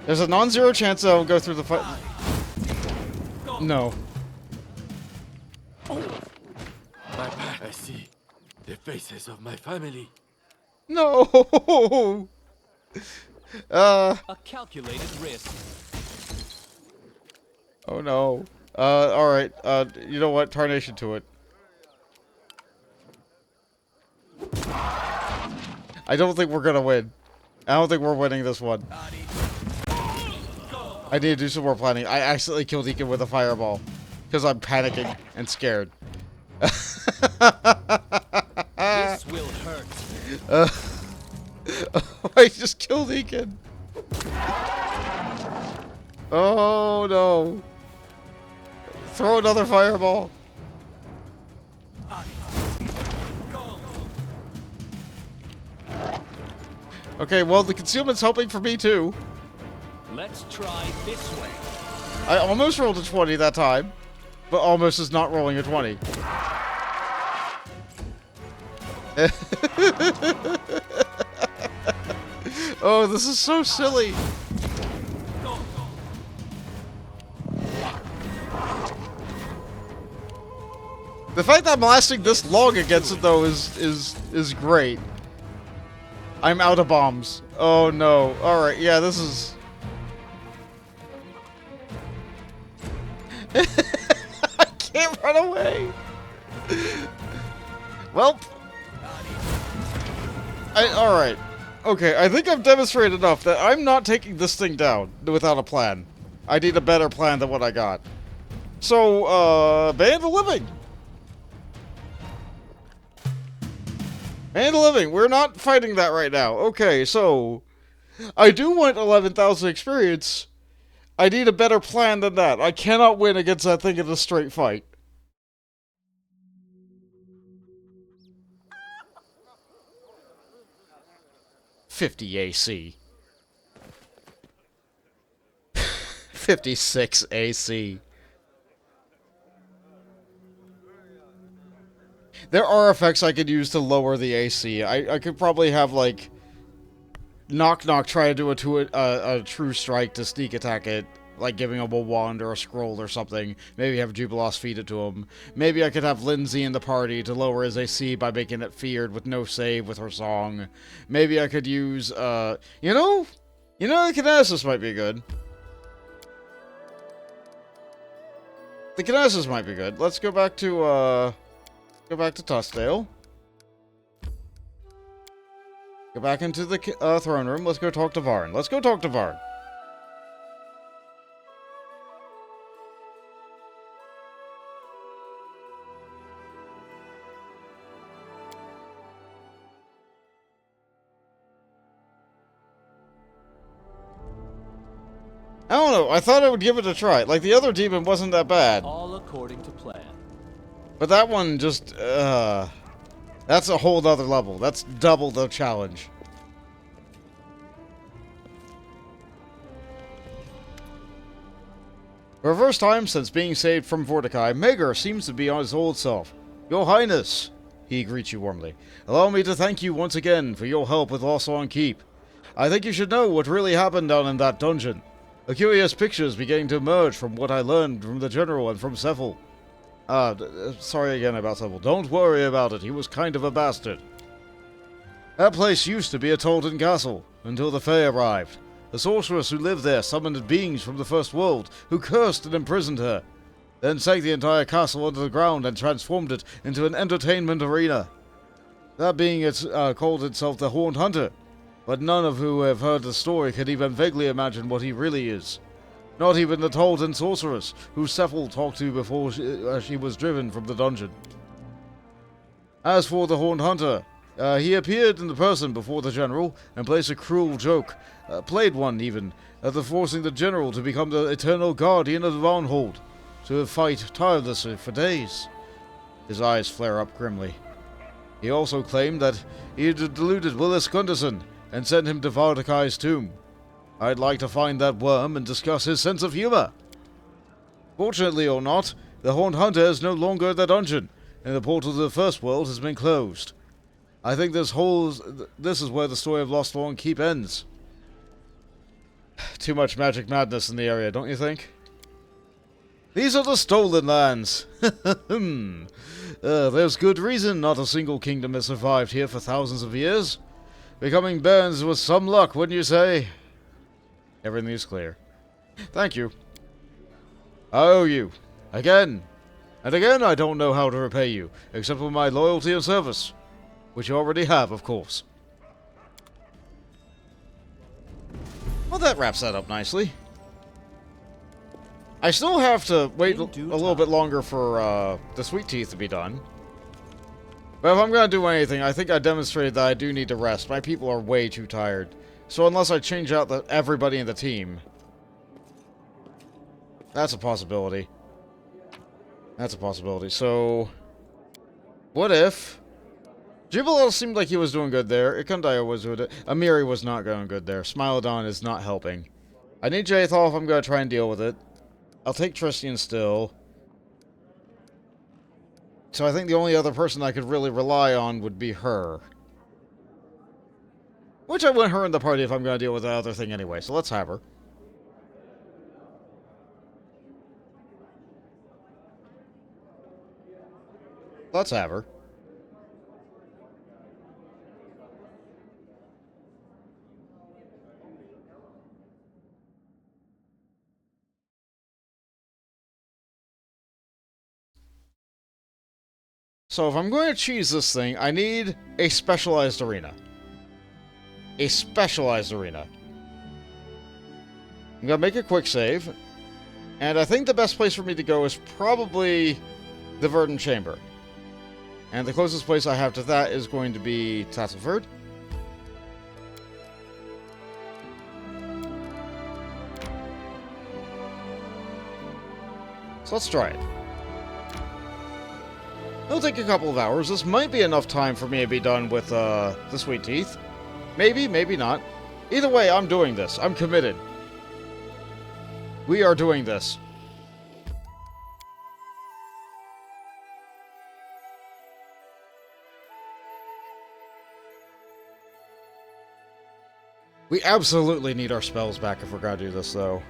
There's a non-zero chance that I'll go through the fight. No. My back. I see the faces of my family. No. A calculated risk. Oh no. Alright. You know what? Tarnation to it. I don't think we're gonna win. I don't think we're winning this one. I need to do some more planning. I accidentally killed Ekin with a fireball. Because I'm panicking and scared. This will hurt. I just killed Ekin. Oh no. Throw another fireball. Okay, well, the concealment's helping for me too. Let's try this way. I almost rolled a 20 that time, but almost is not rolling a 20. Oh, this is so silly. The fact that I'm lasting this long against it though is great. I'm out of bombs. Oh no. Alright, yeah, this is... I can't run away! Well... Alright. Okay, I think I've demonstrated enough that I'm not taking this thing down without a plan. I need a better plan than what I got. So, Bane of the Living! And living, we're not fighting that right now. Okay, so I do want 11,000 experience. I need a better plan than that. I cannot win against that thing in a straight fight. $50 AC. 56 AC. There are effects I could use to lower the AC. I could probably have, like, Knock Knock try to do a true strike to sneak attack it, like giving him a wand or a scroll or something. Maybe have Jubilos feed it to him. Maybe I could have Lindsay in the party to lower his AC by making it feared with no save with her song. Maybe I could use, you know, the Kinesis might be good. The Kinesis might be good. Let's go back to, go back to Tuskdale. Go back into the throne room. Let's go talk to Varn. Let's go talk to Varn. I don't know. I thought I would give it a try. Like, the other demon wasn't that bad. All according to plan. But that one just, that's a whole other level. That's double the challenge. For the first time since being saved from Vorticai, Maegar seems to be on his old self. Your Highness, he greets you warmly. Allow me to thank you once again for your help with Lostlarn Keep. I think you should know what really happened down in that dungeon. A curious picture is beginning to emerge from what I learned from the General and from Sephel. Sorry again about Sephel. Don't worry about it, he was kind of a bastard. That place used to be a Tolden castle, until the Fae arrived. The sorceress who lived there summoned beings from the First World, who cursed and imprisoned her, then sank the entire castle under the ground and transformed it into an entertainment arena. That being called itself the Horned Hunter, but none of who have heard the story could even vaguely imagine what he really is. Not even the Tolden sorceress, who Sephel talked to before she was driven from the dungeon. As for the Horned Hunter, he appeared in the person before the General and placed a cruel joke, played one even, forcing the General to become the eternal guardian of the Varnhold, to fight tirelessly for days. His eyes flare up grimly. He also claimed that he had deluded Willis Gunderson and sent him to Vardakai's tomb. I'd like to find that worm and discuss his sense of humor. Fortunately or not, the Horned Hunter is no longer in the dungeon, and the portal to the First World has been closed. I think this is where the story of Lostlarn Keep ends. Too much magic madness in the area, don't you think? These are the stolen lands. There's good reason not a single kingdom has survived here for thousands of years. Becoming barons was some luck, wouldn't you say? Everything is clear. Thank you. I owe you. Again. And again I don't know how to repay you, except for my loyalty and service. Which you already have, of course. Well, that wraps that up nicely. I still have to wait a little bit longer for the Sweet Teeth to be done. But if I'm going to do anything, I think I demonstrated that I do need to rest. My people are way too tired. So unless I change out everybody in the team... That's a possibility. That's a possibility. So... What if... Jubilal seemed like he was doing good there. Ikundaya was doing it. Amiri was not going good there. Smilodon is not helping. I need Jathoff if I'm going to try and deal with it. I'll take Tristian still. So I think the only other person I could really rely on would be her. Which I want her in the party if I'm going to deal with the other thing anyway. So let's have her. Let's have her. So if I'm going to cheese this thing, I need a specialized arena. A specialized arena. I'm going to make a quick save. And I think the best place for me to go is probably the Verdant Chamber. And the closest place I have to that is going to be Tasselford. So let's try it. It'll take a couple of hours. This might be enough time for me to be done with the Sweet Teeth. Maybe, maybe not. Either way, I'm doing this. I'm committed. We are doing this. We absolutely need our spells back if we're gonna do this, though.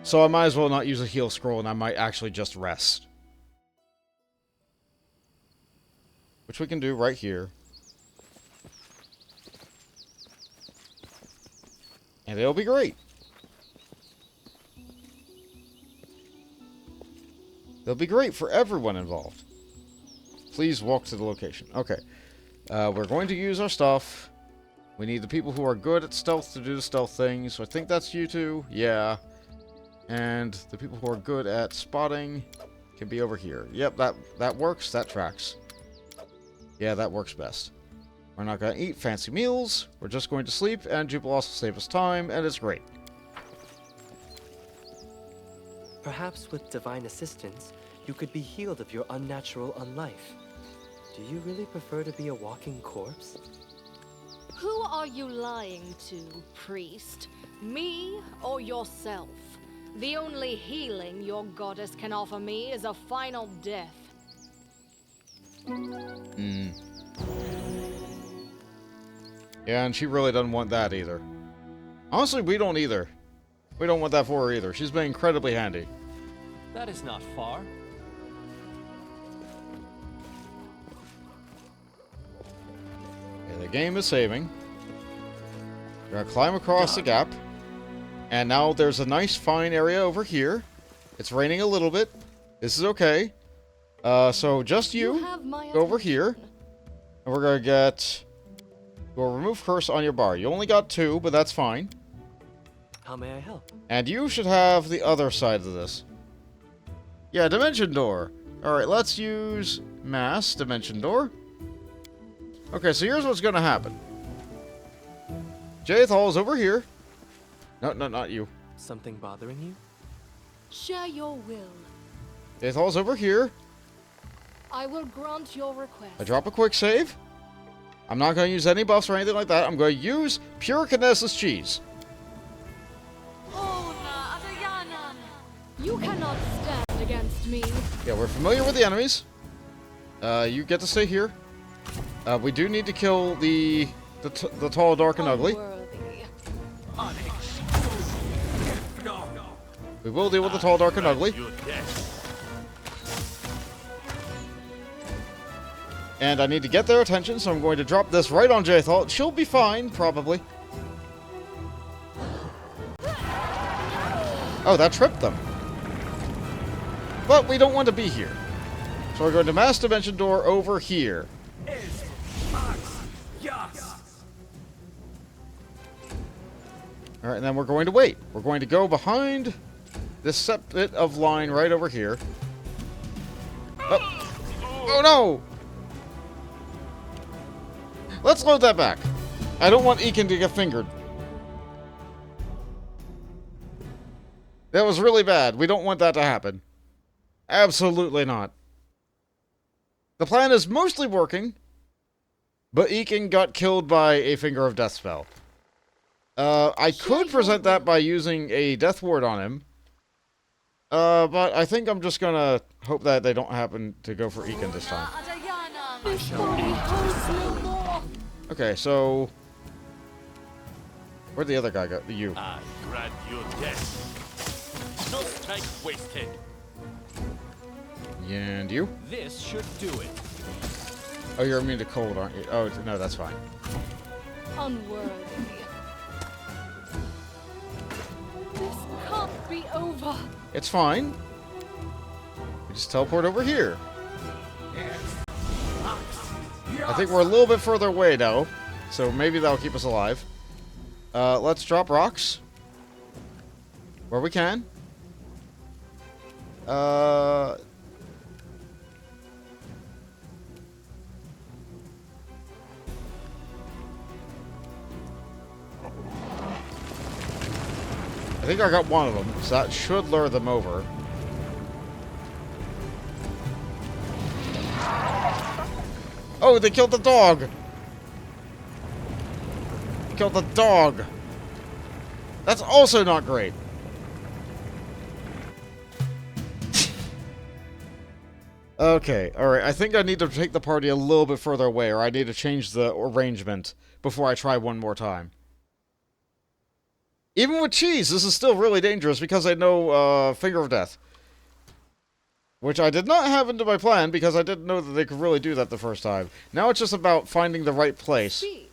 So I might as well not use a heal scroll, and I might actually just rest. Which we can do right here. And it'll be great. It'll be great for everyone involved. Please walk to the location. Okay. We're going to use our stuff. We need the people who are good at stealth to do the stealth thing. So I think that's you two. Yeah. And the people who are good at spotting can be over here. Yep, that works. That tracks. Yeah, that works best. We're not going to eat fancy meals. We're just going to sleep, and Jupe will also save us time, and it's great. Perhaps with divine assistance, you could be healed of your unnatural unlife. Do you really prefer to be a walking corpse? Who are you lying to, priest? Me or yourself? The only healing your goddess can offer me is a final death. Yeah, and she really doesn't want that either. Honestly, we don't either. We don't want that for her either. She's been incredibly handy. That is not far. Okay, the game is saving. We're gonna climb across the gap. And now there's a nice fine area over here. It's raining a little bit. This is okay. So just you have my go over here. attention. And we're gonna get... We'll remove curse on your bar. You only got 2, but that's fine. How may I help? And you should have the other side of this. Yeah, dimension door. Alright, let's use mass dimension door. Okay, so here's what's gonna happen. Jaethal is over here. No, not you. Something bothering you? Share your will. Jaethal's over here. I will grant your request. I drop a quick save. I'm not going to use any buffs or anything like that. I'm going to use pure Kinesis cheese. You cannot stand against me. Yeah, we're familiar with the enemies. You get to stay here. We do need to kill the tall, dark, and ugly. Unworthy. We will deal with the tall, dark, and ugly. And I need to get their attention, so I'm going to drop this right on Jaethal. She'll be fine, probably. Oh, that tripped them. But we don't want to be here. So we're going to mass dimension door over here. Alright, and then we're going to wait. We're going to go behind this set bit of line right over here. Oh, oh no! Let's load that back. I don't want Ekin to get fingered. That was really bad. We don't want that to happen. Absolutely not. The plan is mostly working, but Ekin got killed by a Finger of Death spell. I could present that by using a Death Ward on him. But I think I'm just gonna hope that they don't happen to go for Ekin this time. This body holds no more. Okay, so... Where'd the other guy go? You. I grant you death. No strike wasted. And you? This should do it. Oh, you're immune to cold, aren't you? Oh, no, that's fine. Unworthy. This can't be over. It's fine. We just teleport over here. I think we're a little bit further away now, so maybe that'll keep us alive. Let's drop rocks. Where we can. I think I got one of them, so that should lure them over. Oh, they killed the dog! Killed the dog! That's also not great. Okay, alright, I think I need to take the party a little bit further away, or I need to change the arrangement before I try one more time. Even with cheese, this is still really dangerous because I know Finger of Death. Which I did not have into my plan because I didn't know that they could really do that the first time. Now it's just about finding the right place. Speak.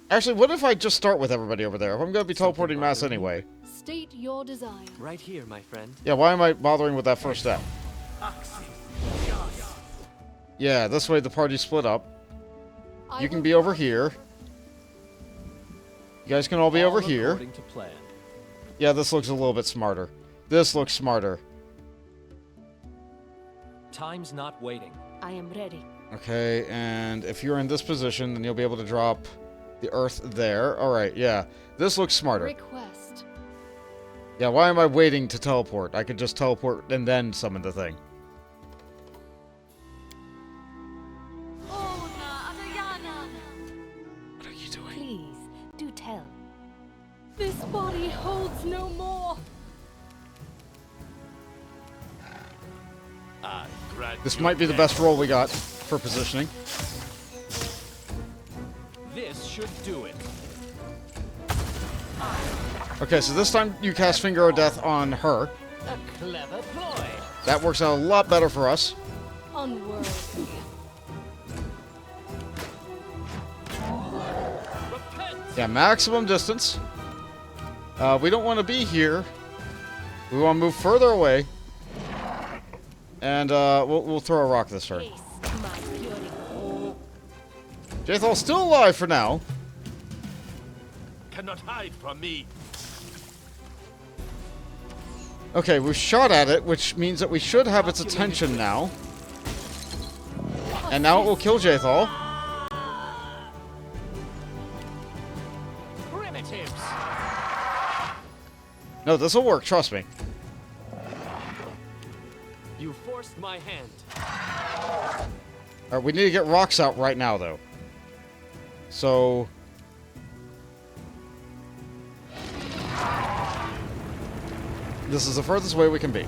Actually, what if I just start with everybody over there? If I'm going to be teleporting mass anyway. State your desire. Right here, my friend. Yeah, why am I bothering with that first step? Yeah, this way the party's split up. You can be over here. You guys can all be over here. According to plan. Yeah, this looks a little bit smarter. This looks smarter. Time's not waiting. I am ready. Okay, and if you're in this position, then you'll be able to drop the earth there. Alright, yeah. This looks smarter. Request. Yeah, why am I waiting to teleport? I could just teleport and then summon the thing. What are you doing? Please, do tell. This body holds no more. I grant This you might be the death. best roll we got for positioning. This should do it. Okay, so this time you cast Finger of Death on her. A clever ploy. That works out a lot better for us. Unworthy. Yeah, maximum distance. We don't want to be here. We want to move further away. And we'll throw a rock this turn. Ace, my fury. Jathal's still alive for now. Cannot hide from me. Okay, we've shot at it, which means that we should have its attention now. And now it will kill Jathal. Primitives. No, this will work, trust me. You forced my hand. Alright, we need to get rocks out right now, though. So... this is the furthest way we can be.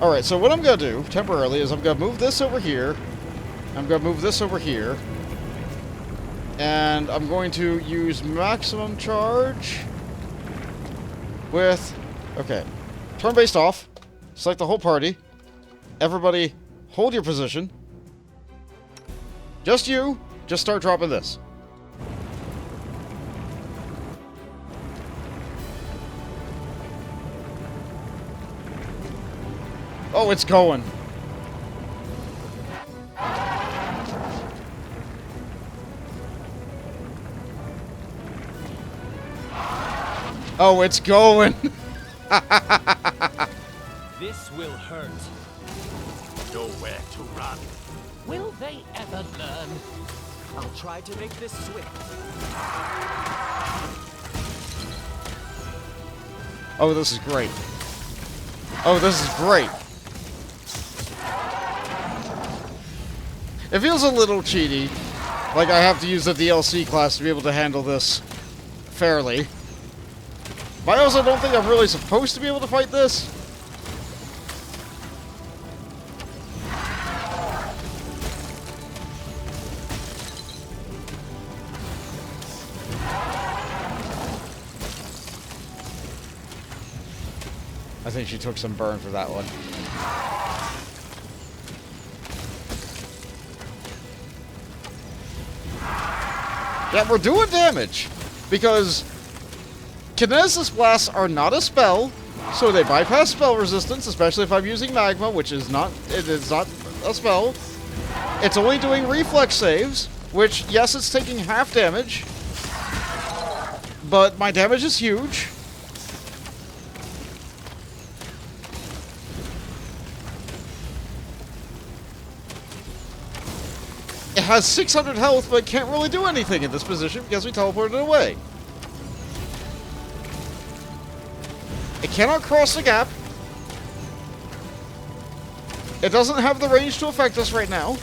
Alright, so what I'm going to do, temporarily, is I'm going to move this over here. I'm going to move this over here. And I'm going to use maximum charge with... okay. Turn-based off. Select the whole party. Everybody, hold your position. Just you. Just start dropping this. Oh, it's going. Oh, it's going. This will hurt. Nowhere to run. Will they ever learn? I'll try to make this swift. Oh, this is great. Oh, this is great. It feels a little cheaty. Like I have to use the DLC class to be able to handle this fairly. But I also don't think I'm really supposed to be able to fight this. I think she took some burn for that one. Yeah, we're doing damage. Because Kinesis Blasts are not a spell, so they bypass spell resistance, especially if I'm using Magma, which is not, it is not a spell. It's only doing reflex saves, which, yes, it's taking half damage, but my damage is huge. It has 600 health, but can't really do anything in this position because we teleported it away. It cannot cross the gap. It doesn't have the range to affect us right now.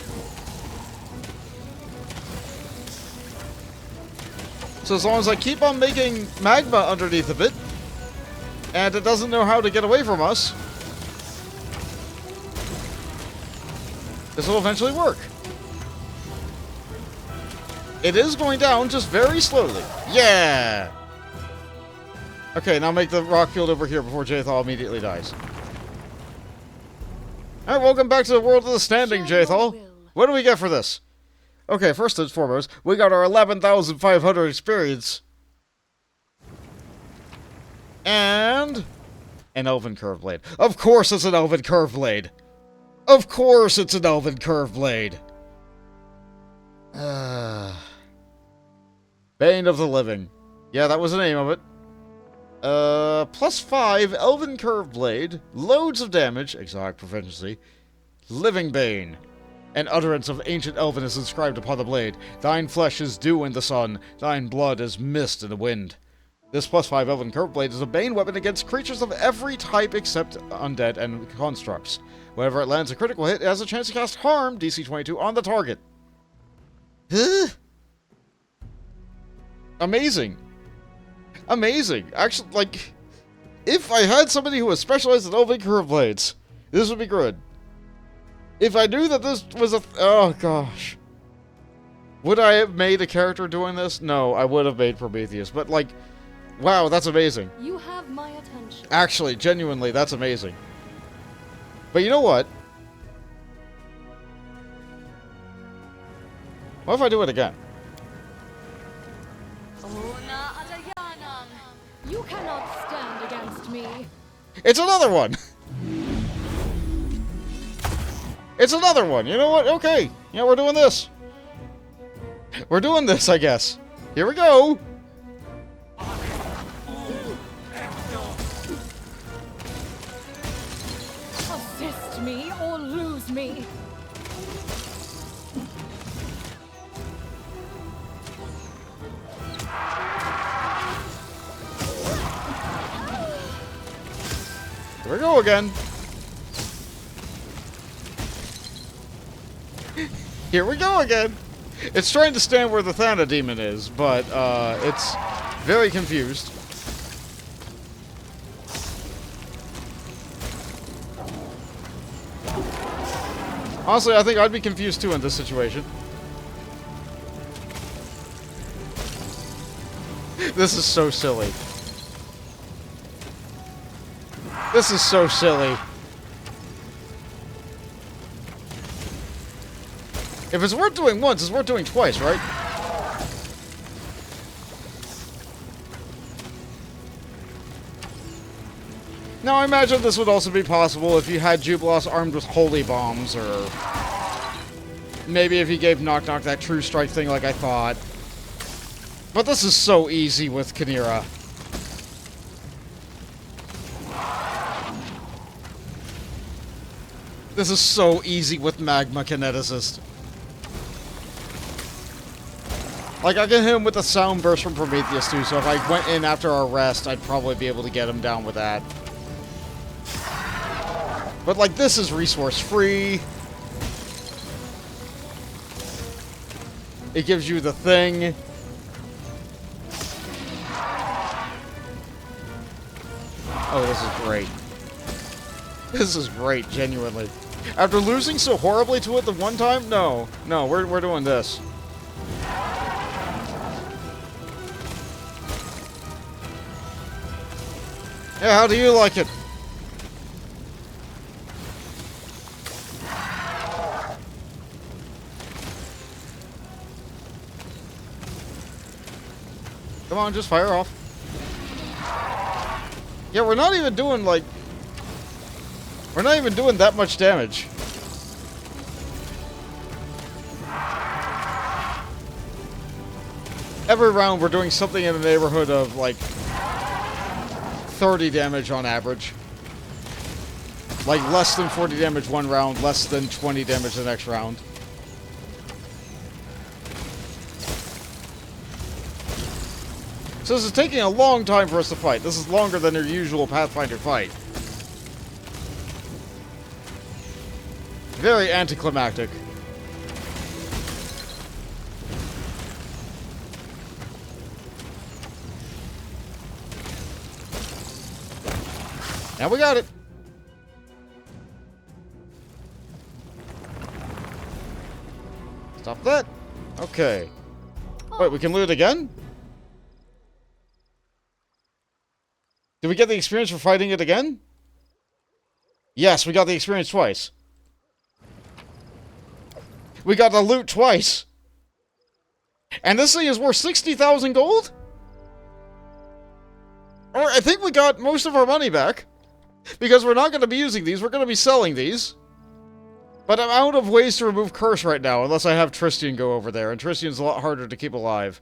So as long as I keep on making magma underneath of it, and it doesn't know how to get away from us, this will eventually work. It is going down, just very slowly. Yeah! Okay, now make the rock field over here before Jathal immediately dies. Alright, welcome back to the world of the standing, Jathal. What do we get for this? Okay, first and foremost, we got our 11,500 experience. And... an Elven Curve Blade. Of course it's an Elven Curve Blade! Of course it's an Elven Curve Blade! Bane of the Living. Yeah, that was the name of it. +5, Elven Curve Blade, loads of damage, exotic proficiency, Living Bane. An utterance of ancient elven is inscribed upon the blade. Thine flesh is dew in the sun, thine blood is mist in the wind. This +5 elven curved blade is a Bane weapon against creatures of every type except undead and constructs. Whenever it lands a critical hit, it has a chance to cast harm, DC 22, on the target. Huh? Amazing. Amazing. Actually, like, if I had somebody who was specialized in elven curved blades, this would be good. If I knew that this was a... oh, gosh. Would I have made a character doing this? No, I would have made Prometheus. But, like, wow, that's amazing. You have my attention. Actually, genuinely, that's amazing. But you know what? What if I do it again? You cannot stand against me. It's another one! It's another one! You know what? Okay. Yeah, we're doing this. We're doing this, I guess. Here we go! Assist me or lose me. Here we go again. Here we go again. It's trying to stand where the Thana demon is, but it's very confused. Honestly, I think I'd be confused too in this situation. This is so silly. This is so silly. If it's worth doing once, it's worth doing twice, right? Now, I imagine this would also be possible if you had Jubilos armed with holy bombs, or maybe if you gave Knock Knock that true strike thing like I thought. But this is so easy with Khaneera. This is so easy with Magma Kineticist. Like, I can hit him with a sound burst from Prometheus too, so if I went in after our rest, I'd probably be able to get him down with that. But, like, this is resource-free. It gives you the thing. Oh, this is great. This is great, genuinely. After losing so horribly to it the one time? No. No, we're doing this. Yeah, how do you like it? Come on, just fire off. Yeah, we're not even doing, like... we're not even doing that much damage. Every round we're doing something in the neighborhood of, like, 30 damage on average. Like, less than 40 damage one round, less than 20 damage the next round. So this is taking a long time for us to fight. This is longer than your usual Pathfinder fight. Very anticlimactic. Now we got it. Stop that. Okay. Wait, we can loot again? Did we get the experience for fighting it again? Yes, we got the experience twice. We got the loot twice. And this thing is worth 60,000 gold? Or I think we got most of our money back. Because we're not going to be using these, we're going to be selling these. But I'm out of ways to remove Curse right now, unless I have Tristian go over there. And Tristian's a lot harder to keep alive.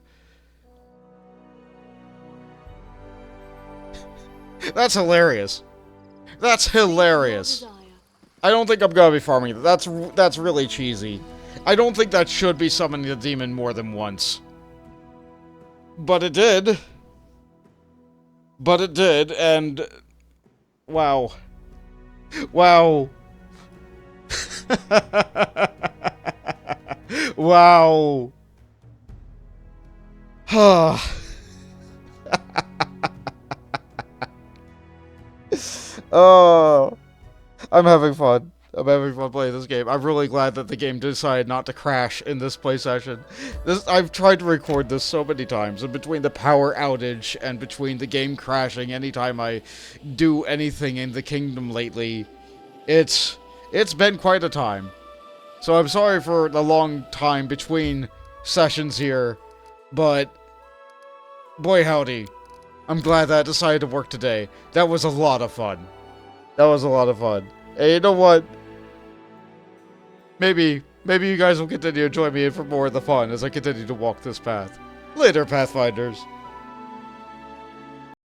That's hilarious. That's hilarious. I don't think I'm gonna be farming. That's really cheesy. I don't think that should be summoning the demon more than once. But it did. But it did, and... Wow. Wow. Wow. Oh, I'm having fun. I'm having fun playing this game. I'm really glad that the game decided not to crash in this play session. I've tried to record this so many times, and between the power outage and between the game crashing anytime I do anything in the kingdom lately, it's been quite a time. So I'm sorry for the long time between sessions here, but boy howdy, I'm glad that I decided to work today. That was a lot of fun. That was a lot of fun. And you know what? Maybe you guys will continue to join me in for more of the fun as I continue to walk this path. Later, Pathfinders.